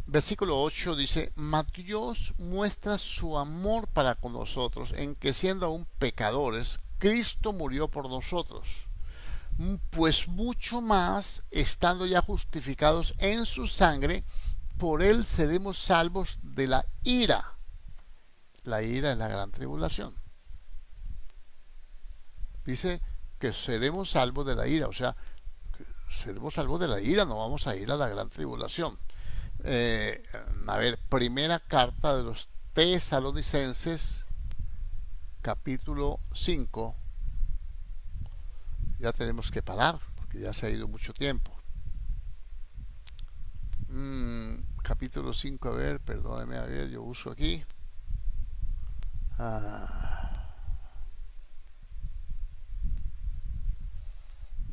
versículo 8 dice, mas Dios muestra su amor para con nosotros en que siendo aún pecadores, Cristo murió por nosotros. Pues mucho más, estando ya justificados en su sangre, por él seremos salvos de la ira. La ira es la gran tribulación. Dice que seremos salvos de la ira, o sea, seremos salvos de la ira, no vamos a ir a la gran tribulación. A ver, primera carta de los Tesalonicenses, capítulo 5. Ya tenemos que parar, porque ya se ha ido mucho tiempo. Capítulo 5, a ver, perdóneme, a ver, yo uso aquí.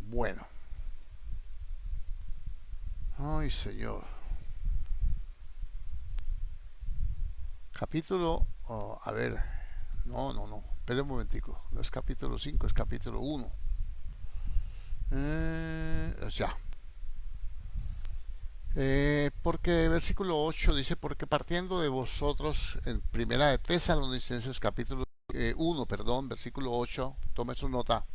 Bueno. Ay, Señor. Capítulo, a ver, no, espere un momentico, no es capítulo 5, es capítulo 1. Ya. Porque versículo 8 dice, porque partiendo de vosotros, en primera de Tesalonicenses, capítulo 1, perdón, versículo 8, tome su nota.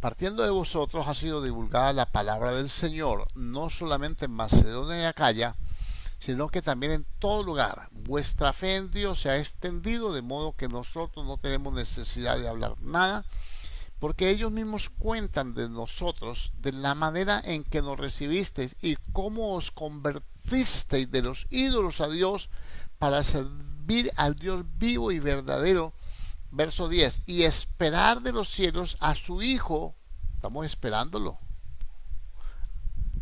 Partiendo de vosotros ha sido divulgada la palabra del Señor, no solamente en Macedonia y Acaya, sino que también en todo lugar. Vuestra fe en Dios se ha extendido, de modo que nosotros no tenemos necesidad de hablar nada, porque ellos mismos cuentan de nosotros, de la manera en que nos recibisteis y cómo os convertisteis de los ídolos a Dios para servir al Dios vivo y verdadero. Verso 10, y esperar de los cielos a su Hijo, estamos esperándolo,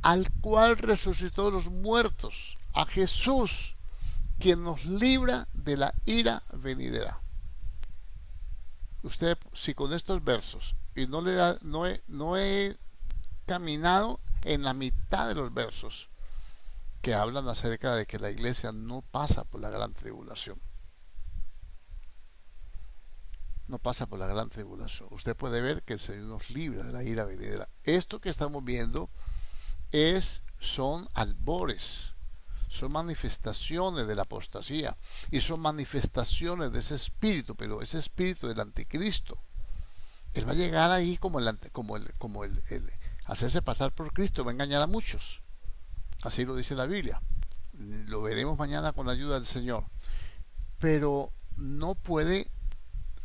al cual resucitó de los muertos, a Jesús, quien nos libra de la ira venidera. Usted, si con estos versos, y no he caminado en la mitad de los versos que hablan acerca de que la iglesia no pasa por la gran tribulación. No pasa por la gran tribulación. Usted puede ver que el Señor nos libra de la ira venidera. Esto que estamos viendo son albores, son manifestaciones de la apostasía y son manifestaciones de ese espíritu, pero ese espíritu del anticristo. Él va a llegar ahí como el hacerse pasar por Cristo, va a engañar a muchos. Así lo dice la Biblia. Lo veremos mañana con la ayuda del Señor. Pero no puede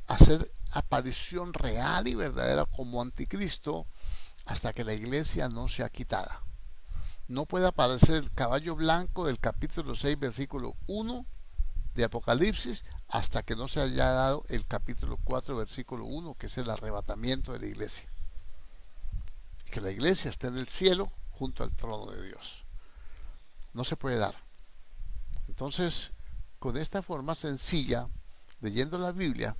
hacer aparición real y verdadera como anticristo hasta que la iglesia no sea quitada. No puede aparecer el caballo blanco del capítulo 6, versículo 1 de Apocalipsis hasta que no se haya dado el capítulo 4, versículo 1, que es el arrebatamiento de la iglesia. Que la iglesia esté en el cielo junto al trono de Dios. No se puede dar. Entonces, con esta forma sencilla, leyendo la Biblia,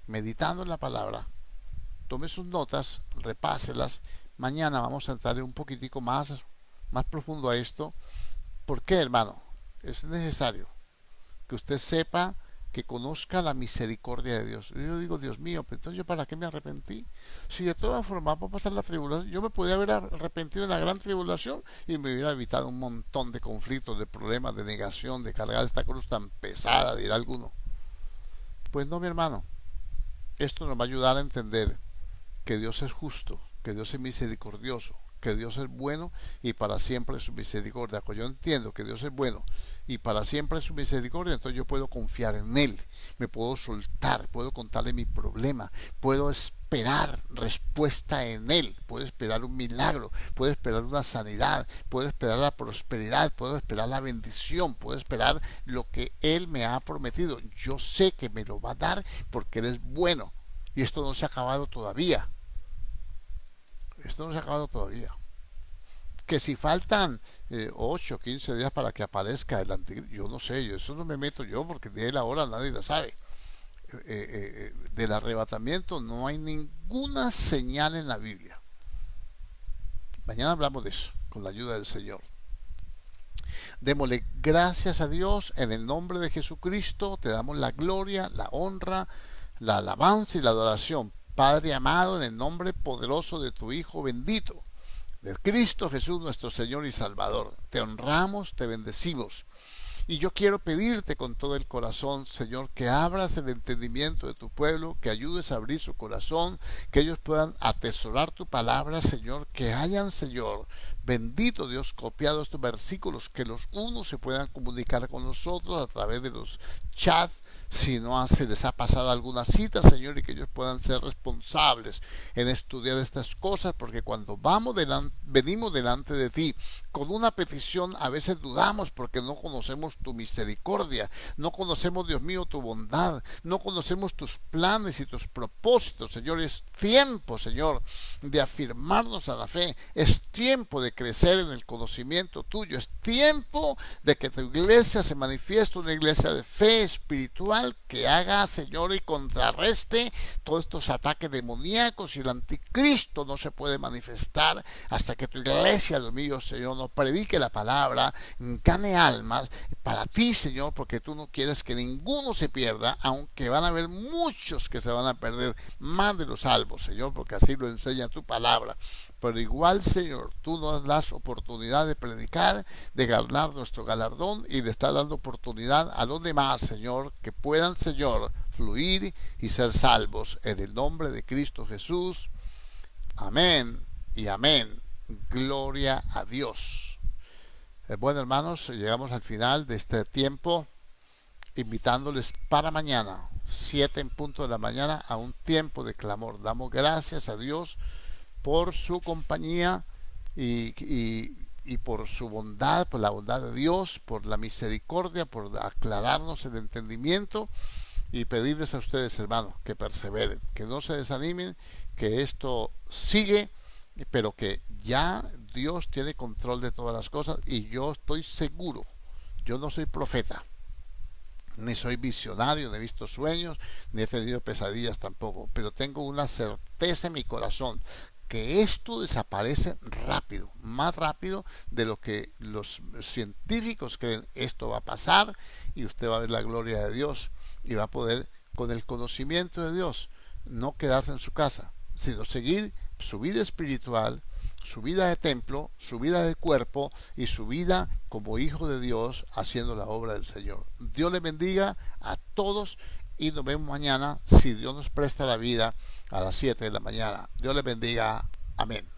meditando en la palabra, tome sus notas, repáselas. Mañana vamos a entrar un poquitico más profundo a esto. ¿Por qué, hermano? Es necesario que usted sepa, que conozca la misericordia de Dios. Yo digo, Dios mío, pero entonces yo para qué me arrepentí. Si de todas formas va a pasar la tribulación, yo me podía haber arrepentido en la gran tribulación y me hubiera evitado un montón de conflictos, de problemas, de negación, de cargar esta cruz tan pesada, dirá alguno. Pues no, mi hermano. Esto nos va a ayudar a entender que Dios es justo, que Dios es misericordioso, que Dios es bueno y para siempre es su misericordia. Cuando yo entiendo que Dios es bueno y para siempre es su misericordia, entonces yo puedo confiar en Él, me puedo soltar, puedo contarle mi problema, puedo esperar respuesta en Él, puedo esperar un milagro, puedo esperar una sanidad, puedo esperar la prosperidad, puedo esperar la bendición, puedo esperar lo que Él me ha prometido. Yo sé que me lo va a dar porque Él es bueno. Y esto no se ha acabado todavía. Esto no se ha acabado todavía. Que si faltan 8 o 15 días para que aparezca el anticristo, yo no sé, eso no me meto yo porque de la hora nadie la sabe. Del arrebatamiento no hay ninguna señal en la Biblia. Mañana hablamos de eso, con la ayuda del Señor. Démosle gracias a Dios en el nombre de Jesucristo. Te damos la gloria, la honra, la alabanza y la adoración. Padre amado, en el nombre poderoso de tu Hijo bendito, del Cristo Jesús nuestro Señor y Salvador. Te honramos, te bendecimos. Y yo quiero pedirte con todo el corazón, Señor, que abras el entendimiento de tu pueblo, que ayudes a abrir su corazón, que ellos puedan atesorar tu palabra, Señor, que hayan, Señor, bendito Dios, copiado estos versículos, que los unos se puedan comunicar con nosotros a través de los chats, si no se les ha pasado alguna cita, Señor, y que ellos puedan ser responsables en estudiar estas cosas, porque cuando venimos delante de ti con una petición, a veces dudamos porque no conocemos tu misericordia, no conocemos, Dios mío, tu bondad, no conocemos tus planes y tus propósitos, Señor. Es tiempo, Señor, de afirmarnos a la fe, es tiempo de crecer en el conocimiento tuyo, es tiempo de que tu iglesia se manifieste, una iglesia de fe espiritual que haga, Señor, y contrarreste todos estos ataques demoníacos, y el anticristo no se puede manifestar hasta que tu iglesia, Dios mío, Señor, nos predique la palabra, gane almas para ti, Señor, porque tú no quieres que ninguno se pierda, aunque van a haber muchos que se van a perder, más de los salvos, Señor, porque así lo enseña tu palabra. Pero igual, Señor, tú nos das oportunidad de predicar, de ganar nuestro galardón y de estar dando oportunidad a los demás, Señor, que puedan, Señor, fluir y ser salvos en el nombre de Cristo Jesús. Amén y amén. Gloria a Dios. Bueno, hermanos, llegamos al final de este tiempo, invitándoles para mañana, 7 en punto de la mañana, a un tiempo de clamor. Damos gracias a Dios por su compañía y por su bondad, por la bondad de Dios, por la misericordia, por aclararnos el entendimiento, y pedirles a ustedes, hermanos, que perseveren, que no se desanimen, que esto sigue, pero que ya Dios tiene control de todas las cosas. Y yo estoy seguro, yo no soy profeta, ni soy visionario, ni he visto sueños, ni he tenido pesadillas tampoco, pero tengo una certeza en mi corazón que esto desaparece rápido, más rápido de lo que los científicos creen. Esto va a pasar y usted va a ver la gloria de Dios y va a poder, con el conocimiento de Dios, no quedarse en su casa, sino seguir su vida espiritual, su vida de templo, su vida de cuerpo y su vida como hijo de Dios, haciendo la obra del Señor. Dios le bendiga a todos y nos vemos mañana, si Dios nos presta la vida, a las 7 de la mañana. Dios les bendiga. Amén.